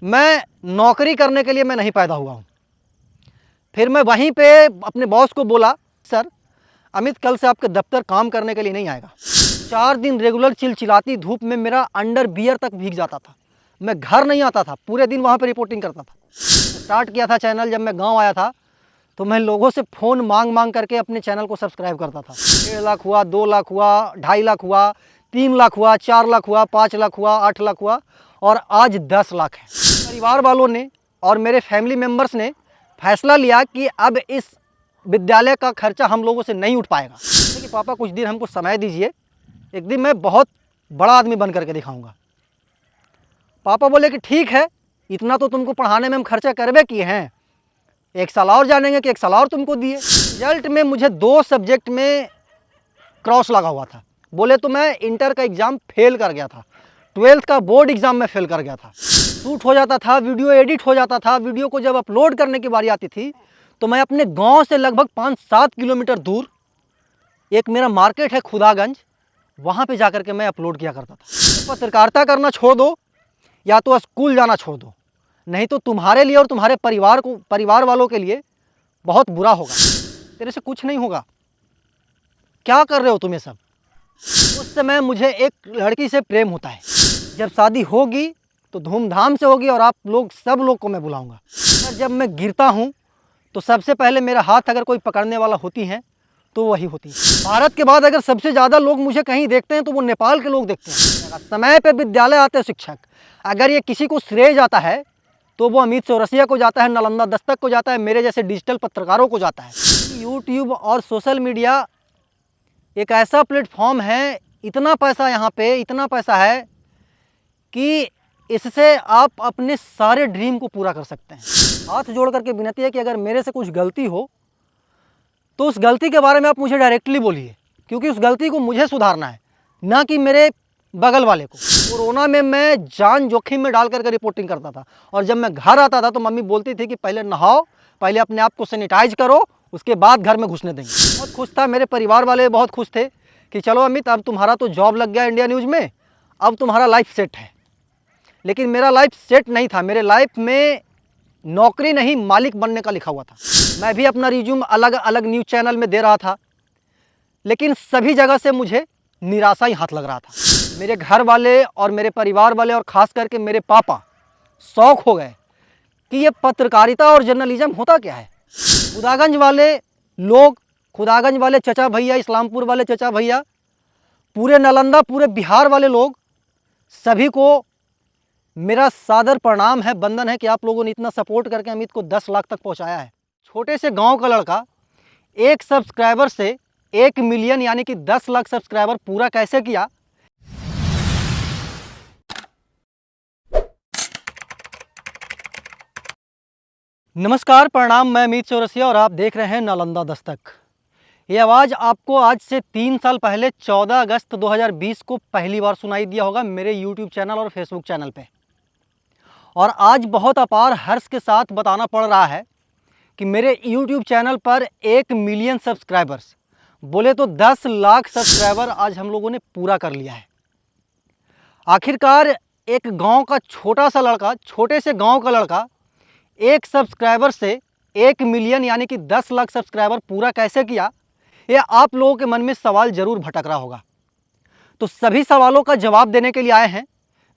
मैं नौकरी करने के लिए मैं नहीं पैदा हुआ हूँ। फिर मैं वहीं पे अपने बॉस को बोला, सर अमित कल से आपके दफ्तर काम करने के लिए नहीं आएगा। 4 दिन रेगुलर चिलचिलाती धूप में मेरा अंडर बियर तक भीग जाता था। मैं घर नहीं आता था, पूरे दिन वहाँ पे रिपोर्टिंग करता था। स्टार्ट किया था चैनल जब मैं गांव आया था, तो मैं लोगों से फ़ोन मांग मांग करके अपने चैनल को सब्सक्राइब करता था। 1.5 लाख हुआ, 2 लाख हुआ, 2.5 लाख हुआ, 3 लाख हुआ, 4 लाख हुआ, 5 लाख हुआ, 8 लाख हुआ और आज 10 लाख है। परिवार वालों ने और मेरे फैमिली मेम्बर्स ने फैसला लिया कि अब इस विद्यालय का खर्चा हम लोगों से नहीं उठ पाएगा। कि पापा कुछ दिन हमको समय दीजिए, एक दिन मैं बहुत बड़ा आदमी बन करके दिखाऊंगा। पापा बोले कि ठीक है, इतना तो तुमको पढ़ाने में हम खर्चा करवे किए हैं, 1 साल और जानेंगे कि 1 साल और तुमको दिए। रिजल्ट में मुझे 2 सब्जेक्ट में क्रॉस लगा हुआ था। बोले तो मैं इंटर का एग्ज़ाम फेल कर गया था, 12th का बोर्ड एग्ज़ाम में फेल कर गया था। शूट हो जाता था, वीडियो एडिट हो जाता था। वीडियो को जब अपलोड करने की बारी आती थी तो मैं अपने गांव से लगभग 5-7 किलोमीटर दूर एक मेरा मार्केट है खुदागंज, वहाँ पे जाकर के मैं अपलोड किया करता था। पत्रकारिता करना छोड़ दो या तो स्कूल जाना छोड़ दो, नहीं तो तुम्हारे लिए और तुम्हारे परिवार वालों के लिए बहुत बुरा होगा। तेरे से कुछ नहीं होगा, क्या कर रहे हो तुम ये सब। उस समय मुझे एक लड़की से प्रेम होता है। जब शादी होगी तो धूमधाम से होगी और आप लोग सब लोग को मैं बुलाऊंगा। पर जब मैं गिरता हूँ तो सबसे पहले मेरा हाथ अगर कोई पकड़ने वाला होती है तो वही होती है। भारत के बाद अगर सबसे ज़्यादा लोग मुझे कहीं देखते हैं तो वो नेपाल के लोग देखते हैं। समय पे विद्यालय आते हैं शिक्षक, अगर ये किसी को श्रेय जाता है तो वो अमित चौरसिया को जाता है, नालंदा दस्तक को जाता है, मेरे जैसे डिजिटल पत्रकारों को जाता है। यूट्यूब और सोशल मीडिया एक ऐसा प्लेटफॉर्म है, इतना पैसा यहाँ पे, इतना पैसा है कि इससे आप अपने सारे ड्रीम को पूरा कर सकते हैं। हाथ जोड़ करके विनती है कि अगर मेरे से कुछ गलती हो तो उस गलती के बारे में आप मुझे डायरेक्टली बोलिए, क्योंकि उस गलती को मुझे सुधारना है, ना कि मेरे बगल वाले को। कोरोना में मैं जान जोखिम में डाल करके रिपोर्टिंग करता था और जब मैं घर आता था तो मम्मी बोलती थी कि पहले नहाओ, पहले अपने आप को सैनिटाइज करो, उसके बाद घर में घुसने देंगे। बहुत खुश था, मेरे परिवार वाले बहुत खुश थे कि चलो अमित अब तुम्हारा तो जॉब लग गया इंडिया न्यूज़ में, अब तुम्हारा लाइफ सेट है। लेकिन मेरा लाइफ सेट नहीं था। मेरे लाइफ में नौकरी नहीं, मालिक बनने का लिखा हुआ था। मैं भी अपना रिज्यूम अलग अलग न्यूज़ चैनल में दे रहा था, लेकिन सभी जगह से मुझे निराशा ही हाथ लग रहा था। मेरे घर वाले और मेरे परिवार वाले और ख़ास करके मेरे पापा शौक हो गए कि ये पत्रकारिता और जर्नलिज्म होता क्या है। खुदागंज वाले लोग, खुदागंज वाले चचा भैया, इस्लामपुर वाले चचा भैया, पूरे नालंदा, पूरे बिहार वाले लोग, सभी को मेरा सादर प्रणाम है, वंदन है कि आप लोगों ने इतना सपोर्ट करके अमित को 10 लाख तक पहुंचाया है। छोटे से गांव का लड़का एक सब्सक्राइबर से 1 मिलियन यानी कि 10 लाख सब्सक्राइबर पूरा कैसे किया। नमस्कार, प्रणाम, मैं अमित चौरसिया और आप देख रहे हैं नालंदा दस्तक। ये आवाज़ आपको आज से 3 साल पहले 14 अगस्त 2020 को पहली बार सुनाई दिया होगा मेरे यूट्यूब चैनल और फेसबुक चैनल पे। और आज बहुत अपार हर्ष के साथ बताना पड़ रहा है कि मेरे यूट्यूब चैनल पर 1 मिलियन सब्सक्राइबर्स, बोले तो 10 लाख सब्सक्राइबर आज हम लोगों ने पूरा कर लिया है। आखिरकार एक गांव का छोटा सा लड़का, छोटे से गांव का लड़का, एक सब्सक्राइबर से 1 मिलियन यानी कि 10 लाख सब्सक्राइबर पूरा कैसे किया, ये आप लोगों के मन में सवाल जरूर भटक रहा होगा। तो सभी सवालों का जवाब देने के लिए आए हैं।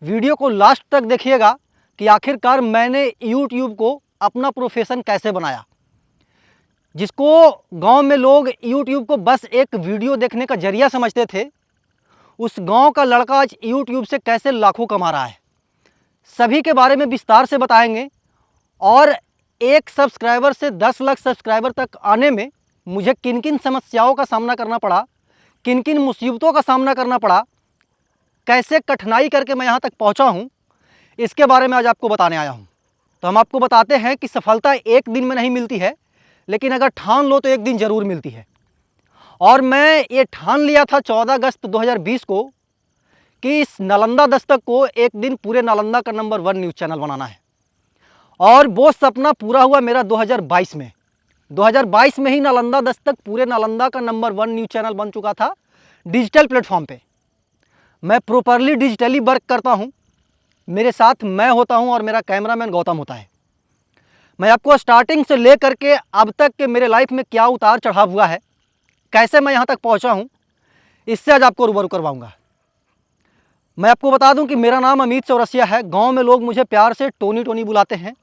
वीडियो को लास्ट तक देखिएगा कि आखिरकार मैंने यूट्यूब को अपना प्रोफेशन कैसे बनाया। जिसको गांव में लोग यूट्यूब को बस एक वीडियो देखने का जरिया समझते थे, उस गांव का लड़का आज यूट्यूब से कैसे लाखों कमा रहा है, सभी के बारे में विस्तार से बताएंगे। और एक सब्सक्राइबर से 10 लाख सब्सक्राइबर तक आने में मुझे किन किन समस्याओं का सामना करना पड़ा, किन किन मुसीबतों का सामना करना पड़ा, कैसे कठिनाई करके मैं यहाँ तक पहुँचा हूँ, इसके बारे में आज आपको बताने आया हूँ। तो हम आपको बताते हैं कि सफलता एक दिन में नहीं मिलती है, लेकिन अगर ठान लो तो एक दिन ज़रूर मिलती है। और मैं ये ठान लिया था 14 अगस्त 2020 को कि इस नालंदा दस्तक को एक दिन पूरे नालंदा का नंबर 1 न्यूज़ चैनल बनाना है। और वो सपना पूरा हुआ मेरा 2022 में। 2022 में ही नालंदा दस्तक पूरे नालंदा का नंबर 1 न्यूज़ चैनल बन चुका था डिजिटल प्लेटफॉर्म पे। मैं प्रॉपरली डिजिटली वर्क करता हूँ। मेरे साथ मैं होता हूं और मेरा कैमरामैन गौतम होता है। मैं आपको स्टार्टिंग से ले करके अब तक के मेरे लाइफ में क्या उतार चढ़ाव हुआ है, कैसे मैं यहाँ तक पहुँचा हूँ, इससे आज आपको रूबरू करवाऊँगा। मैं आपको बता दूं कि मेरा नाम अमित चौरसिया है। गांव में लोग मुझे प्यार से टोनी टोनी बुलाते हैं।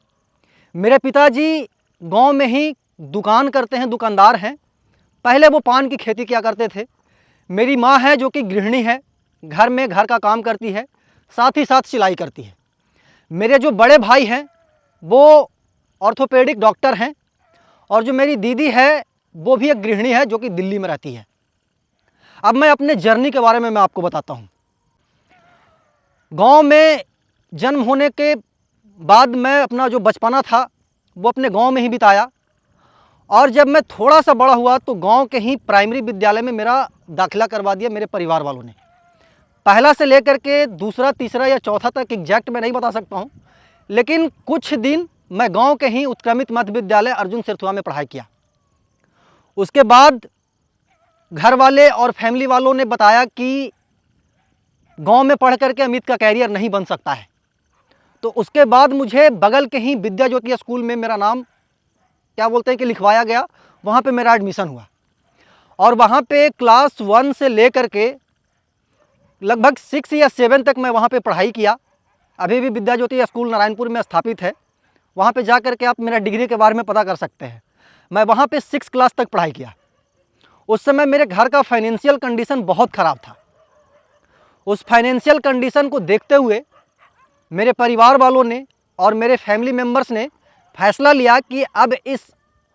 मेरे पिताजी गांव में ही दुकान करते हैं, दुकानदार हैं। पहले वो पान की खेती किया करते थे। मेरी माँ है जो कि गृहिणी है, घर में घर का काम करती है, साथ ही साथ सिलाई करती है। मेरे जो बड़े भाई हैं वो ऑर्थोपेडिक डॉक्टर हैं, और जो मेरी दीदी है वो भी एक गृहिणी है जो कि दिल्ली में रहती है। अब मैं अपने जर्नी के बारे में मैं आपको बताता हूँ। गांव में जन्म होने के बाद मैं अपना जो बचपना था वो अपने गांव में ही बिताया, और जब मैं थोड़ा सा बड़ा हुआ तो गांव के ही प्राइमरी विद्यालय में मेरा दाखिला करवा दिया मेरे परिवार वालों ने। पहला से लेकर के दूसरा, तीसरा या चौथा तक एग्जैक्ट मैं नहीं बता सकता हूं, लेकिन कुछ दिन मैं गांव के ही उत्क्रमित मध्य विद्यालय अर्जुन सिरथुआ में पढ़ाई किया। उसके बाद घर वाले और फैमिली वालों ने बताया कि गांव में पढ़ करके अमित का कैरियर नहीं बन सकता है। तो उसके बाद मुझे बगल के ही विद्या ज्योति स्कूल में मेरा नाम क्या बोलते हैं कि लिखवाया गया। वहाँ पे मेरा एडमिशन हुआ, और वहाँ पे क्लास 1 से लेकर के लगभग 6 या 7 तक मैं वहाँ पे पढ़ाई किया। अभी भी विद्या ज्योति स्कूल नारायणपुर में स्थापित है, वहाँ पे जा कर के आप मेरा डिग्री के बारे में पता कर सकते हैं। मैं वहाँ पे 6 क्लास तक पढ़ाई किया। उस समय मेरे घर का फाइनेंशियल कंडीशन बहुत ख़राब था। उस फाइनेंशियल कंडीशन को देखते हुए मेरे परिवार वालों ने और मेरे फैमिली मेम्बर्स ने फैसला लिया कि अब इस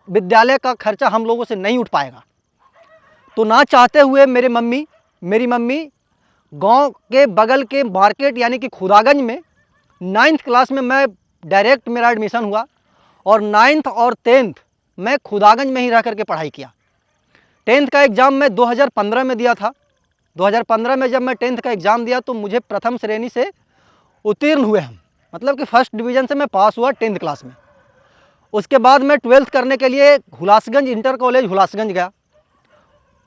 विद्यालय का खर्चा हम लोगों से नहीं उठ पाएगा। तो ना चाहते हुए मेरी मम्मी गांव के बगल के मार्केट यानी कि खुदागंज में 9th क्लास में मैं डायरेक्ट मेरा एडमिशन हुआ, और 9th और 10th मैं खुदागंज में ही रह करके पढ़ाई किया। 10th का एग्ज़ाम मैं 2015 में दिया था। 2015 में जब मैं 10th का एग्ज़ाम दिया तो मुझे प्रथम श्रेणी से उत्तीर्ण हुए हम, मतलब कि फर्स्ट डिवीज़न से मैं पास हुआ 10th क्लास में। उसके बाद मैं 12th करने के लिए हुलासगंज इंटर कॉलेज हुलासगंज गया।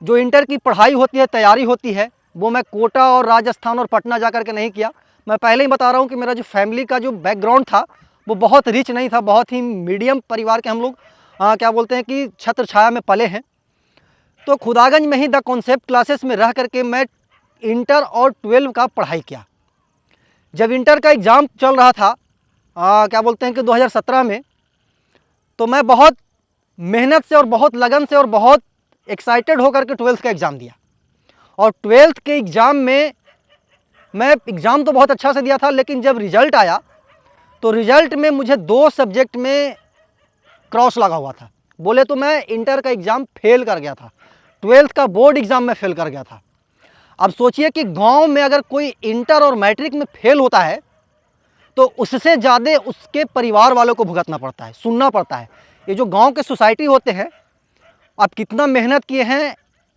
जो इंटर की पढ़ाई होती है, तैयारी होती है, वो मैं कोटा और राजस्थान और पटना जा कर के नहीं किया। मैं पहले ही बता रहा हूँ कि मेरा जो फैमिली का जो बैकग्राउंड था वो बहुत रिच नहीं था, बहुत ही मीडियम परिवार के हम लोग क्या बोलते हैं कि छत्र छाया में पले हैं। तो खुदागंज में ही द कॉन्सेप्ट क्लासेस में रह करके मैं इंटर और 12 का पढ़ाई किया। जब इंटर का एग्ज़ाम चल रहा था क्या बोलते हैं कि 2017 में, तो मैं बहुत मेहनत से और बहुत लगन से और बहुत एक्साइटेड होकर के 12th का एग्ज़ाम दिया। और 12th के एग्ज़ाम में मैं एग्ज़ाम तो बहुत अच्छा से दिया था, लेकिन जब रिज़ल्ट आया तो रिज़ल्ट में मुझे 2 सब्जेक्ट में क्रॉस लगा हुआ था। बोले तो मैं इंटर का एग्ज़ाम फेल कर गया था, 12th का बोर्ड एग्ज़ाम में फेल कर गया था। अब सोचिए कि गांव में अगर कोई इंटर और मैट्रिक में फेल होता है तो उससे ज़्यादा उसके परिवार वालों को भुगतना पड़ता है, सुनना पड़ता है। ये जो गांव के सोसाइटी होते हैं, आप कितना मेहनत किए हैं,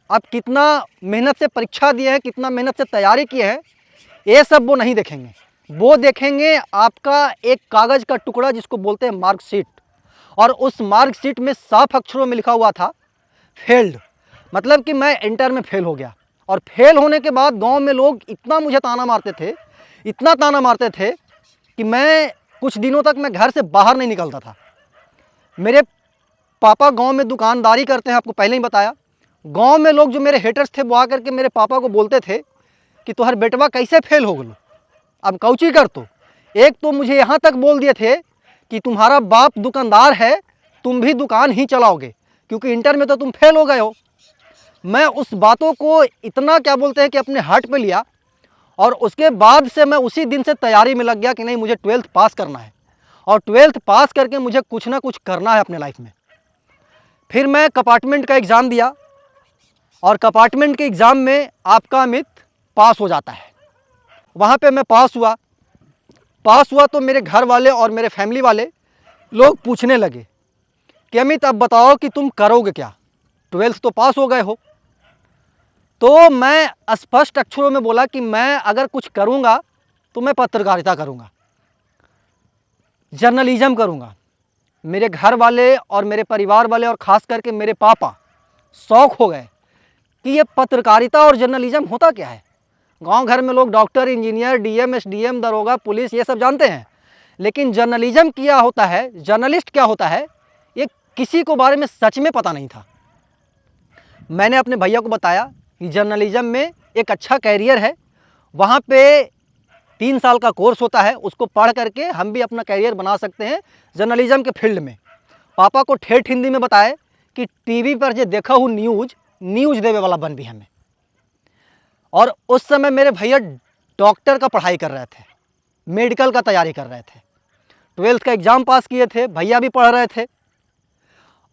आप कितना मेहनत से परीक्षा दिए हैं, कितना मेहनत से तैयारी किए हैं, ये सब वो नहीं देखेंगे। वो देखेंगे आपका एक कागज़ का टुकड़ा जिसको बोलते हैं मार्कशीट, और उस मार्कशीट में साफ अक्षरों में लिखा हुआ था फेल्ड, मतलब कि मैं इंटर में फेल हो गया। और फेल होने के बाद गांव में लोग इतना मुझे ताना मारते थे, इतना ताना मारते थे कि मैं कुछ दिनों तक मैं घर से बाहर नहीं निकलता था। मेरे पापा गांव में दुकानदारी करते हैं, आपको पहले ही बताया। गांव में लोग जो मेरे हेटर्स थे वो आकर के मेरे पापा को बोलते थे कि तुम्हार बेटवा कैसे फेल हो गलो, अब कौची कर। तो एक तो मुझे यहाँ तक बोल दिए थे कि तुम्हारा बाप दुकानदार है, तुम भी दुकान ही चलाओगे, क्योंकि इंटर में तो तुम फेल हो गए हो। मैं उस बातों को इतना क्या बोलते हैं कि अपने हार्ट पे लिया, और उसके बाद से मैं उसी दिन से तैयारी में लग गया कि नहीं, मुझे 12th पास करना है, और 12th पास करके मुझे कुछ ना कुछ करना है अपने लाइफ में। फिर मैं कंपार्टमेंट का एग्ज़ाम दिया, और कंपार्टमेंट के एग्ज़ाम में आपका अमित पास हो जाता है। वहाँ पे मैं पास हुआ तो मेरे घर वाले और मेरे फैमिली वाले लोग पूछने लगे कि अमित अब बताओ कि तुम करोगे क्या, 12th तो पास हो गए हो। तो मैं स्पष्ट अक्षरों में बोला कि मैं अगर कुछ करूँगा तो मैं पत्रकारिता करूँगा, जर्नलिज्म करूँगा। मेरे घर वाले और मेरे परिवार वाले और ख़ास करके मेरे पापा शौक हो गए कि ये पत्रकारिता और जर्नलिज्म होता क्या है। गांव घर में लोग डॉक्टर, इंजीनियर, डीएम, एसडीएम, दरोगा, पुलिस ये सब जानते हैं, लेकिन जर्नलिज्म क्या होता है, जर्नलिस्ट क्या होता है, ये किसी को बारे में सच में पता नहीं था। मैंने अपने भैया को बताया कि जर्नलिज्म में एक अच्छा कैरियर है, वहाँ पे 3 साल का कोर्स होता है, उसको पढ़ करके हम भी अपना कैरियर बना सकते हैं जर्नलिज्म के फील्ड में। पापा को ठेठ हिंदी में बताए कि टीवी पर जो देखा हूँ न्यूज़ देवे वाला बन भी हमें। और उस समय मेरे भैया डॉक्टर का पढ़ाई कर रहे थे, मेडिकल का तैयारी कर रहे थे, 12th का एग्ज़ाम पास किए थे, भैया भी पढ़ रहे थे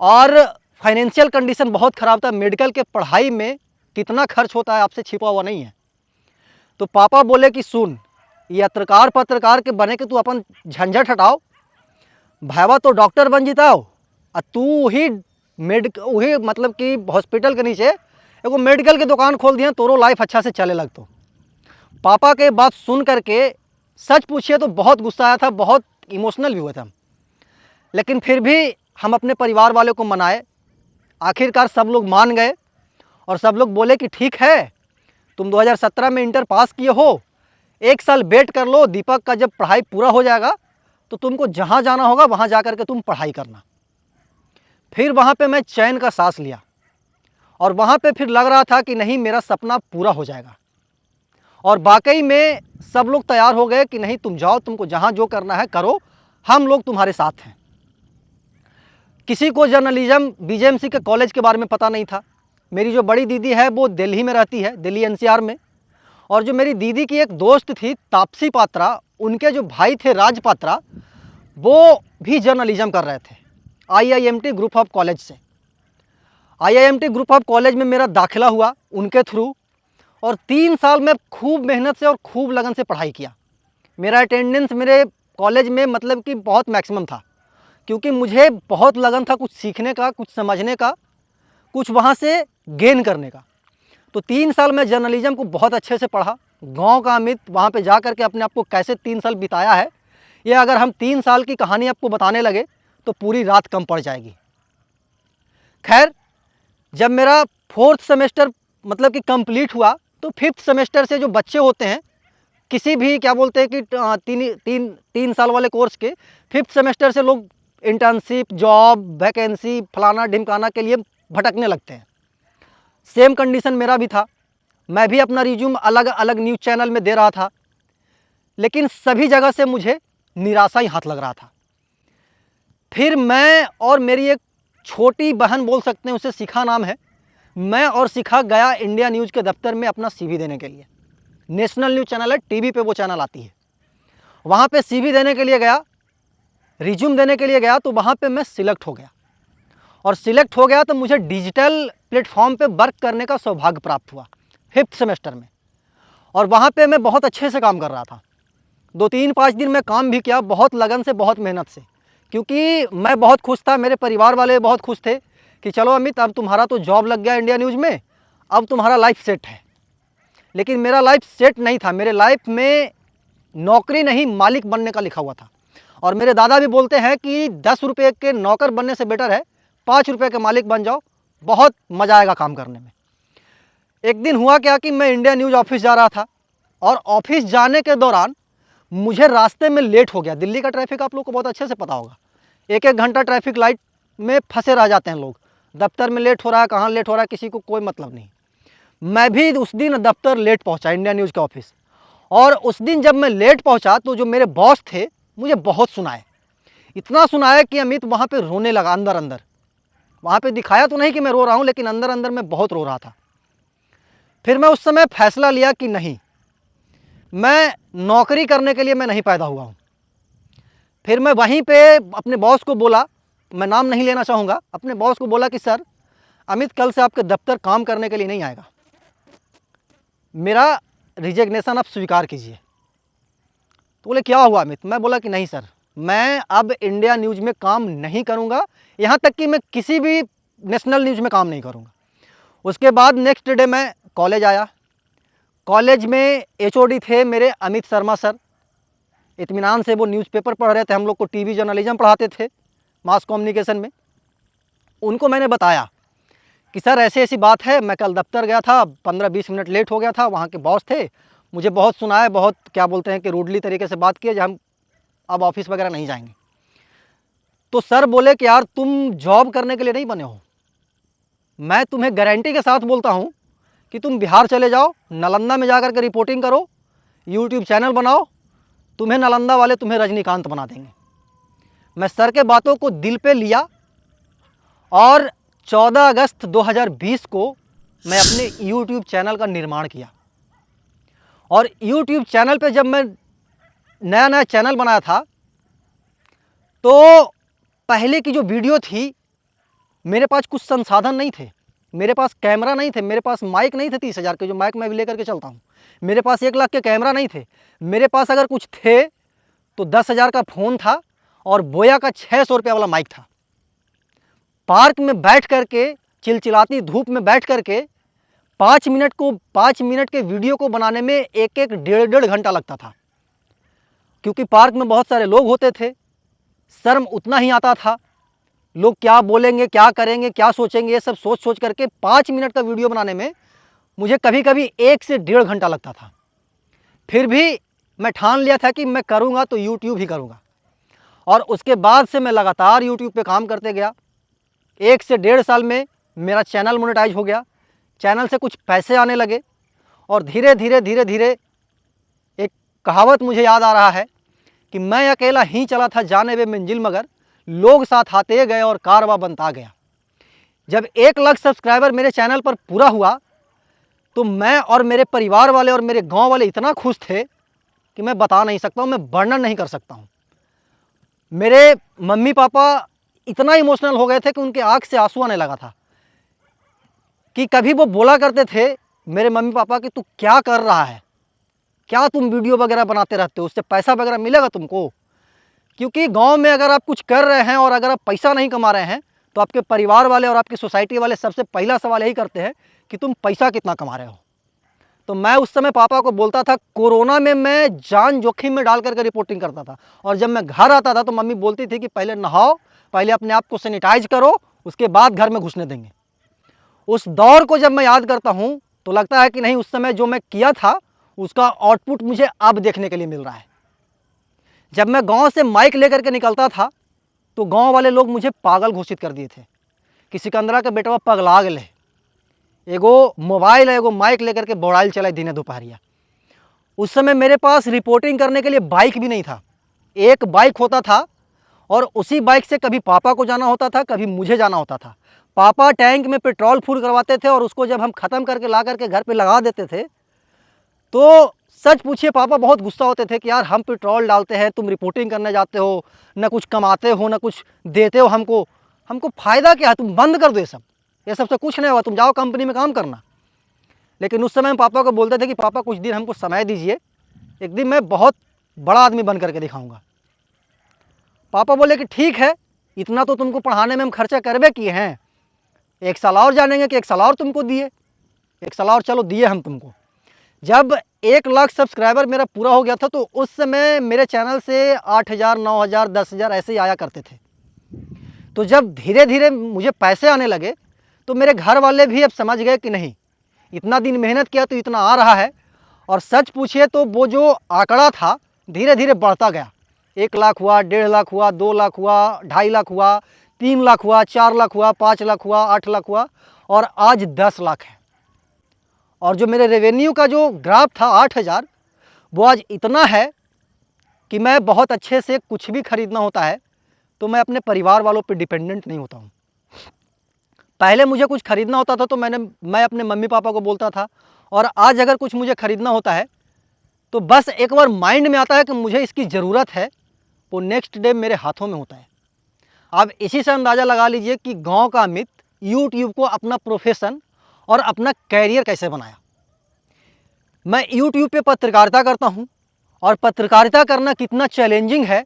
और फाइनेंशियल कंडीशन बहुत ख़राब था। मेडिकल के पढ़ाई में कितना खर्च होता है आपसे छिपा हुआ नहीं है। तो पापा बोले कि सुन, ये पत्रकार के बने के तू अपन झंझट हटाओ, भावा तो डॉक्टर बन जिताओ और तू ही वही मतलब कि हॉस्पिटल के नीचे एगो मेडिकल की दुकान खोल दिया, तोरो लाइफ अच्छा से चले लग। तो पापा के बात सुन करके सच पूछिए तो बहुत गुस्सा आया था, बहुत इमोशनल भी हुए थे हम, लेकिन फिर भी हम अपने परिवार वालों को मनाए। आखिरकार सब लोग मान गए और सब लोग बोले कि ठीक है, तुम 2017 में इंटर पास किए हो, 1 साल वेट कर लो, दीपक का जब पढ़ाई पूरा हो जाएगा तो तुमको जहाँ जाना होगा वहाँ जा कर के तुम पढ़ाई करना। फिर वहाँ पे मैं चैन का सांस लिया और वहाँ पे फिर लग रहा था कि नहीं, मेरा सपना पूरा हो जाएगा। और वाकई में सब लोग तैयार हो गए कि नहीं, तुम जाओ, तुमको जहाँ जो करना है करो, हम लोग तुम्हारे साथ हैं। किसी को जर्नलिज्म बीजेएमसी के कॉलेज के बारे में पता नहीं था। मेरी जो बड़ी दीदी है वो दिल्ली में रहती है, दिल्ली एनसीआर में, और जो मेरी दीदी की एक दोस्त थी तापसी पात्रा, उनके जो भाई थे राज पात्रा, वो भी जर्नलिज्म कर रहे थे आईआईएमटी ग्रुप ऑफ कॉलेज से। आईआईएमटी ग्रुप ऑफ कॉलेज में मेरा दाखिला हुआ उनके थ्रू और 3 साल में खूब मेहनत से और खूब लगन से पढ़ाई किया। मेरा अटेंडेंस मेरे कॉलेज में मतलब कि बहुत मैक्सिमम था, क्योंकि मुझे बहुत लगन था कुछ सीखने का, कुछ समझने का, कुछ वहाँ से गेन करने का। तो 3 साल में जर्नलिज्म को बहुत अच्छे से पढ़ा। गांव का अमित वहाँ पे जा कर के अपने आप को कैसे 3 साल बिताया है, ये अगर हम 3 साल की कहानी आपको बताने लगे तो पूरी रात कम पड़ जाएगी। खैर, जब मेरा 4th सेमेस्टर मतलब कि कंप्लीट हुआ तो 5th सेमेस्टर से जो बच्चे होते हैं किसी भी क्या बोलते हैं कि 3 साल वाले कोर्स के 5th सेमेस्टर से लोग इंटर्नशिप, जॉब, वैकेंसी, फलाना ढिमकाना के लिए भटकने लगते हैं। सेम कंडीशन मेरा भी था। मैं भी अपना रिज्यूम अलग अलग न्यूज़ चैनल में दे रहा था, लेकिन सभी जगह से मुझे निराशा ही हाथ लग रहा था। फिर मैं और मेरी एक छोटी बहन बोल सकते हैं, उसे शिखा नाम है, मैं और शिखा गया इंडिया न्यूज़ के दफ्तर में अपना सीवी देने के लिए। नेशनल न्यूज़ चैनल है, टीवी पे वो चैनल आती है। वहाँ पे सीवी देने के लिए गया, रिज्यूम देने के लिए गया, तो वहाँ पे मैं सिलेक्ट हो गया। और सिलेक्ट हो गया तो मुझे डिजिटल प्लेटफॉर्म पे वर्क करने का सौभाग्य प्राप्त हुआ 5th सेमेस्टर में। और वहाँ पे मैं बहुत अच्छे से काम कर रहा था। 2-3-5 दिन मैं काम भी किया, बहुत लगन से, बहुत मेहनत से, क्योंकि मैं बहुत खुश था, मेरे परिवार वाले बहुत खुश थे कि चलो अमित, अब तुम्हारा तो जॉब लग गया इंडिया न्यूज़ में, अब तुम्हारा लाइफ सेट है। लेकिन मेरा लाइफ सेट नहीं था। मेरे लाइफ में नौकरी नहीं, मालिक बनने का लिखा हुआ था। और मेरे दादा भी बोलते हैं कि 10 रुपये के नौकर बनने से बेटर है 5 रुपये के मालिक बन जाओ, बहुत मज़ा आएगा काम करने में। एक दिन हुआ क्या कि मैं इंडिया न्यूज़ ऑफिस जा रहा था और ऑफिस जाने के दौरान मुझे रास्ते में लेट हो गया। दिल्ली का ट्रैफिक आप लोग को बहुत अच्छे से पता होगा, 1-1 घंटा ट्रैफिक लाइट में फंसे रह जाते हैं लोग। दफ्तर में लेट हो रहा है, कहाँ लेट हो रहा है, किसी को कोई मतलब नहीं। मैं भी उस दिन दफ्तर लेट पहुंचा, इंडिया न्यूज़ के ऑफिस। और उस दिन जब मैं लेट पहुंचा तो जो मेरे बॉस थे मुझे बहुत सुनाए, इतना सुनाया कि अमित वहाँ पे रोने लगा अंदर अंदर। वहाँ पे दिखाया तो नहीं कि मैं रो रहा हूँ, लेकिन अंदर अंदर मैं बहुत रो रहा था। फिर मैं उस समय फैसला लिया कि नहीं, मैं नौकरी करने के लिए मैं नहीं पैदा हुआ हूँ। फिर मैं वहीं पे अपने बॉस को बोला, मैं नाम नहीं लेना चाहूँगा, अपने बॉस को बोला कि सर, अमित कल से आपके दफ्तर काम करने के लिए नहीं आएगा, मेरा रिजिग्नेशन आप स्वीकार कीजिए। तो बोले क्या हुआ अमित? मैं बोला कि नहीं सर, मैं अब इंडिया न्यूज़ में काम नहीं करूँगा, यहाँ तक कि मैं किसी भी नेशनल न्यूज़ में काम नहीं करूँगा। उसके बाद नेक्स्ट डे मैं कॉलेज आया। कॉलेज में एचओडी थे मेरे अमित शर्मा सर, इत्मीनान से वो न्यूज़पेपर पढ़ रहे थे, हम लोग को टीवी जर्नलिज्म पढ़ाते थे मास कम्युनिकेशन में। उनको मैंने बताया कि सर ऐसी ऐसी बात है, मैं कल दफ्तर गया था, 15-20 मिनट लेट हो गया था, वहाँ के बॉस थे, मुझे बहुत सुनाया, बहुत क्या बोलते हैं कि रूडली तरीके से बात किए, जब हम अब ऑफिस वगैरह नहीं जाएंगे। तो सर बोले कि यार तुम जॉब करने के लिए नहीं बने हो, मैं तुम्हें गारंटी के साथ बोलता हूँ कि तुम बिहार चले जाओ, नालंदा में जाकर के रिपोर्टिंग करो, यूट्यूब चैनल बनाओ, तुम्हें नालंदा वाले तुम्हें रजनीकांत बना देंगे। मैं सर के बातों को दिल पे लिया और 14 अगस्त 2020 को मैं अपने यूट्यूब चैनल का निर्माण किया। और यूट्यूब चैनल पे जब मैं नया नया चैनल बनाया था, तो पहले की जो वीडियो थी, मेरे पास कुछ संसाधन नहीं थे, मेरे पास कैमरा नहीं थे, मेरे पास माइक नहीं थे 30,000 के जो माइक मैं भी लेकर के चलता हूँ, मेरे पास 1 लाख के कैमरा नहीं थे, मेरे पास अगर कुछ थे तो 10,000 का फ़ोन था और बोया का 600 रुपये वाला माइक था। पार्क में बैठ करके, चिलचिलाती धूप में बैठ करके 5 मिनट के वीडियो को बनाने में एक डेढ़ घंटा लगता था, क्योंकि पार्क में बहुत सारे लोग होते थे, शर्म उतना ही आता था, लोग क्या बोलेंगे, क्या करेंगे, क्या सोचेंगे, ये सब सोच करके 5 मिनट का वीडियो बनाने में मुझे कभी कभी 1 से डेढ़ घंटा लगता था। फिर भी मैं ठान लिया था कि मैं करूँगा तो यूट्यूब ही करूँगा, और उसके बाद से मैं लगातार यूट्यूब पे काम करते गया। 1 से 1.5 साल में मेरा चैनल मोनेटाइज हो गया, चैनल से कुछ पैसे आने लगे, और धीरे धीरे एक कहावत मुझे याद आ रहा है कि मैं अकेला ही चला था जाने वे मंजिल, मगर लोग साथ आते गए और कारवां बनता गया। जब 1 लाख सब्सक्राइबर मेरे चैनल पर पूरा हुआ, तो मैं और मेरे परिवार वाले और मेरे गांव वाले इतना खुश थे कि मैं बता नहीं सकता हूँ, मैं वर्णन नहीं कर सकता हूँ। मेरे मम्मी पापा इतना इमोशनल हो गए थे कि उनके आँख से आंसू आने लगा था, कि कभी वो बोला करते थे मेरे मम्मी पापा कि तू क्या कर रहा है, क्या तुम वीडियो वगैरह बनाते रहते हो, उससे पैसा वगैरह मिलेगा तुमको? क्योंकि गांव में अगर आप कुछ कर रहे हैं और अगर आप पैसा नहीं कमा रहे हैं, तो आपके परिवार वाले और आपकी सोसाइटी वाले सबसे पहला सवाल यही करते हैं कि तुम पैसा कितना कमा रहे हो। तो मैं उस समय पापा को बोलता था, कोरोना में मैं जान जोखिम में डाल करके रिपोर्टिंग करता था, और जब मैं घर आता था तो मम्मी बोलती थी कि पहले नहाओ, पहले अपने आप को सैनिटाइज करो, उसके बाद घर में घुसने देंगे। उस दौर को जब मैं याद करता हूँ तो लगता है कि नहीं, उस समय जो मैं किया था उसका आउटपुट मुझे अब देखने के लिए मिल रहा है। जब मैं गांव से माइक लेकर के निकलता था तो गांव वाले लोग मुझे पागल घोषित कर दिए थे कि सिकंदरा के बेटवा पगला गए, एगो मोबाइल एगो माइक लेकर के बौड़ाइल चलाए दिने दोपहरिया। उस समय मेरे पास रिपोर्टिंग करने के लिए बाइक भी नहीं था, एक बाइक होता था और उसी बाइक से कभी पापा को जाना होता था, कभी मुझे जाना होता था। पापा टैंक में पेट्रोल फुल करवाते थे और उसको जब हम ख़त्म करके ला करके घर पे लगा देते थे, तो सच पूछिए पापा बहुत गुस्सा होते थे कि यार हम पेट्रोल डालते हैं, तुम रिपोर्टिंग करने जाते हो, ना कुछ कमाते हो, ना कुछ देते हो हमको फ़ायदा क्या है, तुम बंद कर दो ये सब से कुछ नहीं होगा, तुम जाओ कंपनी में काम करना। लेकिन उस समय हम पापा को बोलते थे कि पापा कुछ दिन हमको समय दीजिए, एक दिन मैं बहुत बड़ा आदमी बन करके दिखाऊंगा। पापा बोले कि ठीक है, इतना तो तुमको पढ़ाने में हम खर्चा करवे किए हैं, 1 साल और जानेंगे कि 1 साल और तुमको दिए, 1 साल और चलो दिए हम तुमको। जब 1 लाख सब्सक्राइबर मेरा पूरा हो गया था तो उस समय मेरे चैनल से 8,000, 9,000, 10,000 ऐसे ही आया करते थे। तो जब धीरे धीरे मुझे पैसे आने लगे तो मेरे घर वाले भी अब समझ गए कि नहीं, इतना दिन मेहनत किया तो इतना आ रहा है। और सच पूछिए तो वो जो आंकड़ा था धीरे धीरे बढ़ता गया, 1 लाख हुआ, 1.5 लाख हुआ, 2 लाख हुआ, 2.5 लाख हुआ, 3 लाख हुआ, 4 लाख हुआ, 5 लाख हुआ, 8 लाख हुआ, और आज 10 लाख है। और जो मेरे रेवेन्यू का जो ग्राफ था 8,000, वो आज इतना है कि मैं बहुत अच्छे से कुछ भी खरीदना होता है तो मैं अपने परिवार वालों पे डिपेंडेंट नहीं होता हूँ। पहले मुझे कुछ खरीदना होता था तो मैं अपने मम्मी पापा को बोलता था, और आज अगर कुछ मुझे खरीदना होता है तो बस एक बार माइंड में आता है कि मुझे इसकी ज़रूरत है, वो नेक्स्ट डे मेरे हाथों में होता है। आप इसी से अंदाज़ा लगा लीजिए कि गांव का अमित यूट्यूब को अपना प्रोफेशन और अपना कैरियर कैसे बनाया। मैं यूट्यूब पे पत्रकारिता करता हूं, और पत्रकारिता करना कितना चैलेंजिंग है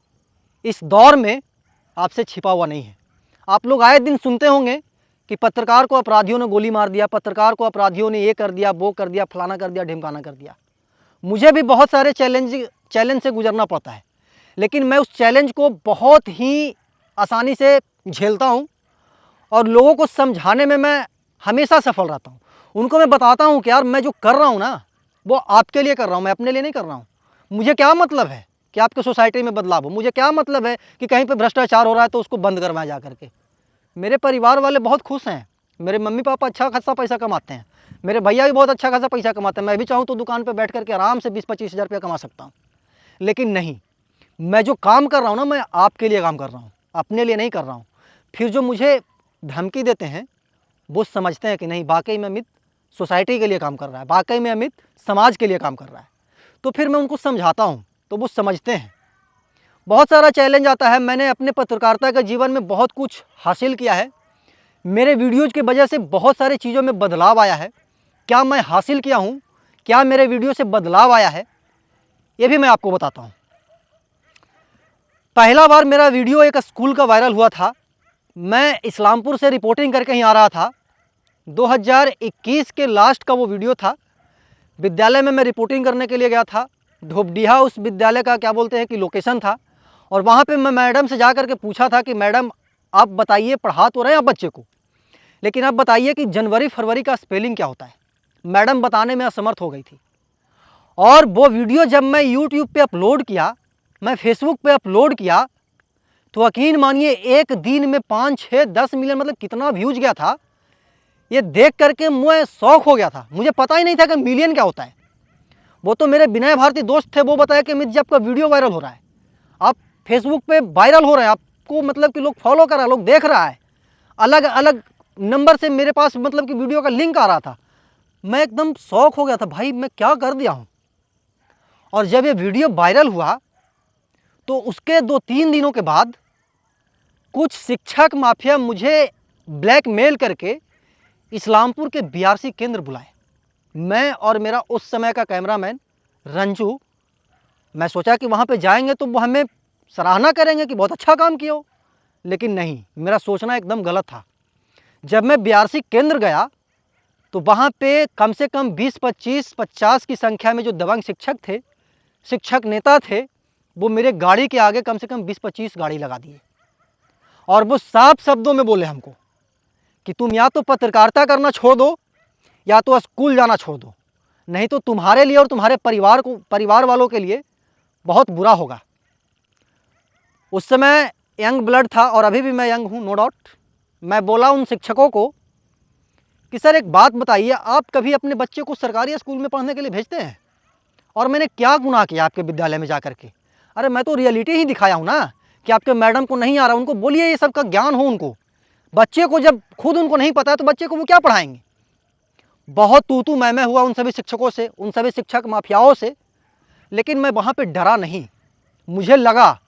इस दौर में आपसे छिपा हुआ नहीं है। आप लोग आए दिन सुनते होंगे कि पत्रकार को अपराधियों ने गोली मार दिया, पत्रकार को अपराधियों ने ये कर दिया, वो कर दिया, फलाना कर दिया, ढिमकाना कर दिया। मुझे भी बहुत सारे चैलेंज से गुजरना पड़ता है, लेकिन मैं उस चैलेंज को बहुत ही आसानी से झेलता हूँ, और लोगों को समझाने में मैं हमेशा सफल रहता हूँ। उनको मैं बताता हूँ कि यार मैं जो कर रहा हूँ ना वो आपके लिए कर रहा हूँ, मैं अपने लिए नहीं कर रहा हूँ। मुझे क्या मतलब है कि आपके सोसाइटी में बदलाव हो, मुझे क्या मतलब है कि कहीं पे भ्रष्टाचार हो रहा है तो उसको बंद करवाएं जा करके। मेरे परिवार वाले बहुत खुश हैं, मेरे मम्मी पापा अच्छा खासा पैसा कमाते हैं, मेरे भैया भी बहुत अच्छा खासा पैसा कमाते हैं। मैं भी चाहूँ तो दुकान पर बैठ करके आराम से 20-25 हज़ार रुपया कमा सकता हूँ। लेकिन नहीं, मैं जो काम कर रहा हूँ ना, मैं आपके लिए काम कर रहा हूँ, अपने लिए नहीं कर रहा हूँ। फिर जो मुझे धमकी देते हैं वो समझते हैं कि नहीं, वाकई में अमित सोसाइटी के लिए काम कर रहा है, वाकई में अमित समाज के लिए काम कर रहा है। तो फिर मैं उनको समझाता हूँ तो वो समझते हैं। बहुत सारा चैलेंज आता है, मैंने अपने पत्रकारिता के जीवन में बहुत कुछ हासिल किया है। मेरे वीडियोज़ की वजह से बहुत सारी चीज़ों में बदलाव आया है। क्या मैं हासिल किया हूँ, क्या मेरे वीडियो से बदलाव आया है, ये भी मैं आपको बताता हूँ। पहला बार मेरा वीडियो एक स्कूल का वायरल हुआ था। मैं इस्लामपुर से रिपोर्टिंग करके ही आ रहा था। 2021 के लास्ट का वो वीडियो था। विद्यालय में मैं रिपोर्टिंग करने के लिए गया था। ढोबडीहा उस विद्यालय का क्या बोलते हैं कि लोकेशन था। और वहाँ पे मैं मैडम से जा कर के पूछा था कि मैडम आप बताइए, पढ़ा तो रहे हैं आप बच्चे को, लेकिन आप बताइए कि जनवरी फरवरी का स्पेलिंग क्या होता है। मैडम बताने में असमर्थ हो गई थी। और वो वीडियो जब मैं यूट्यूब पे अपलोड किया, मैं फेसबुक पे अपलोड किया, तो यकीन मानिए एक दिन में 5, 6, 10 मिलियन, मतलब कितना व्यूज गया था। ये देख करके मैं शौक हो गया था। मुझे पता ही नहीं था कि मिलियन क्या होता है। वो तो मेरे विनय भारती दोस्त थे, वो बताया कि अमित जी आपका वीडियो वायरल हो रहा है, आप फेसबुक पे वायरल हो रहे हैं, आपको मतलब कि लोग फॉलो कर रहा है, लोग देख रहा है। अलग अलग नंबर से मेरे पास मतलब कि वीडियो का लिंक आ रहा था। मैं एकदम शौक हो गया था, भाई मैं क्या कर दिया हूँ। और जब ये वीडियो वायरल हुआ तो उसके 2-3 दिनों के बाद कुछ शिक्षक माफिया मुझे ब्लैकमेल करके इस्लामपुर के बीआरसी केंद्र बुलाए। मैं और मेरा उस समय का कैमरामैन रंजू, मैं सोचा कि वहाँ पे जाएंगे तो वो हमें सराहना करेंगे कि बहुत अच्छा काम किया हो, लेकिन नहीं, मेरा सोचना एकदम गलत था। जब मैं बीआरसी केंद्र गया तो वहाँ पे कम से कम 20, 25, 50 की संख्या में जो दबंग शिक्षक थे, शिक्षक नेता थे, वो मेरे गाड़ी के आगे कम से कम 20-25 गाड़ी लगा दिए। और वो साफ शब्दों में बोले हमको कि तुम या तो पत्रकारिता करना छोड़ दो या तो स्कूल जाना छोड़ दो, नहीं तो तुम्हारे लिए और तुम्हारे परिवार वालों के लिए बहुत बुरा होगा। उस समय यंग ब्लड था और अभी भी मैं यंग हूँ, नो डाउट। मैं बोला उन शिक्षकों को कि सर एक बात बताइए, आप कभी अपने बच्चे को सरकारी स्कूल में पढ़ने के लिए भेजते हैं? और मैंने क्या गुनाह किया आपके विद्यालय में जा कर के? अरे मैं तो रियलिटी ही दिखाया हूँ ना कि आपके मैडम को नहीं आ रहा, उनको बोलिए ये सब का ज्ञान हो उनको। बच्चे को जब खुद उनको नहीं पता है तो बच्चे को वो क्या पढ़ाएंगे? बहुत तू मैं हुआ उन सभी शिक्षकों से, उन सभी शिक्षक माफियाओं से, लेकिन मैं वहाँ पे डरा नहीं। मुझे लगा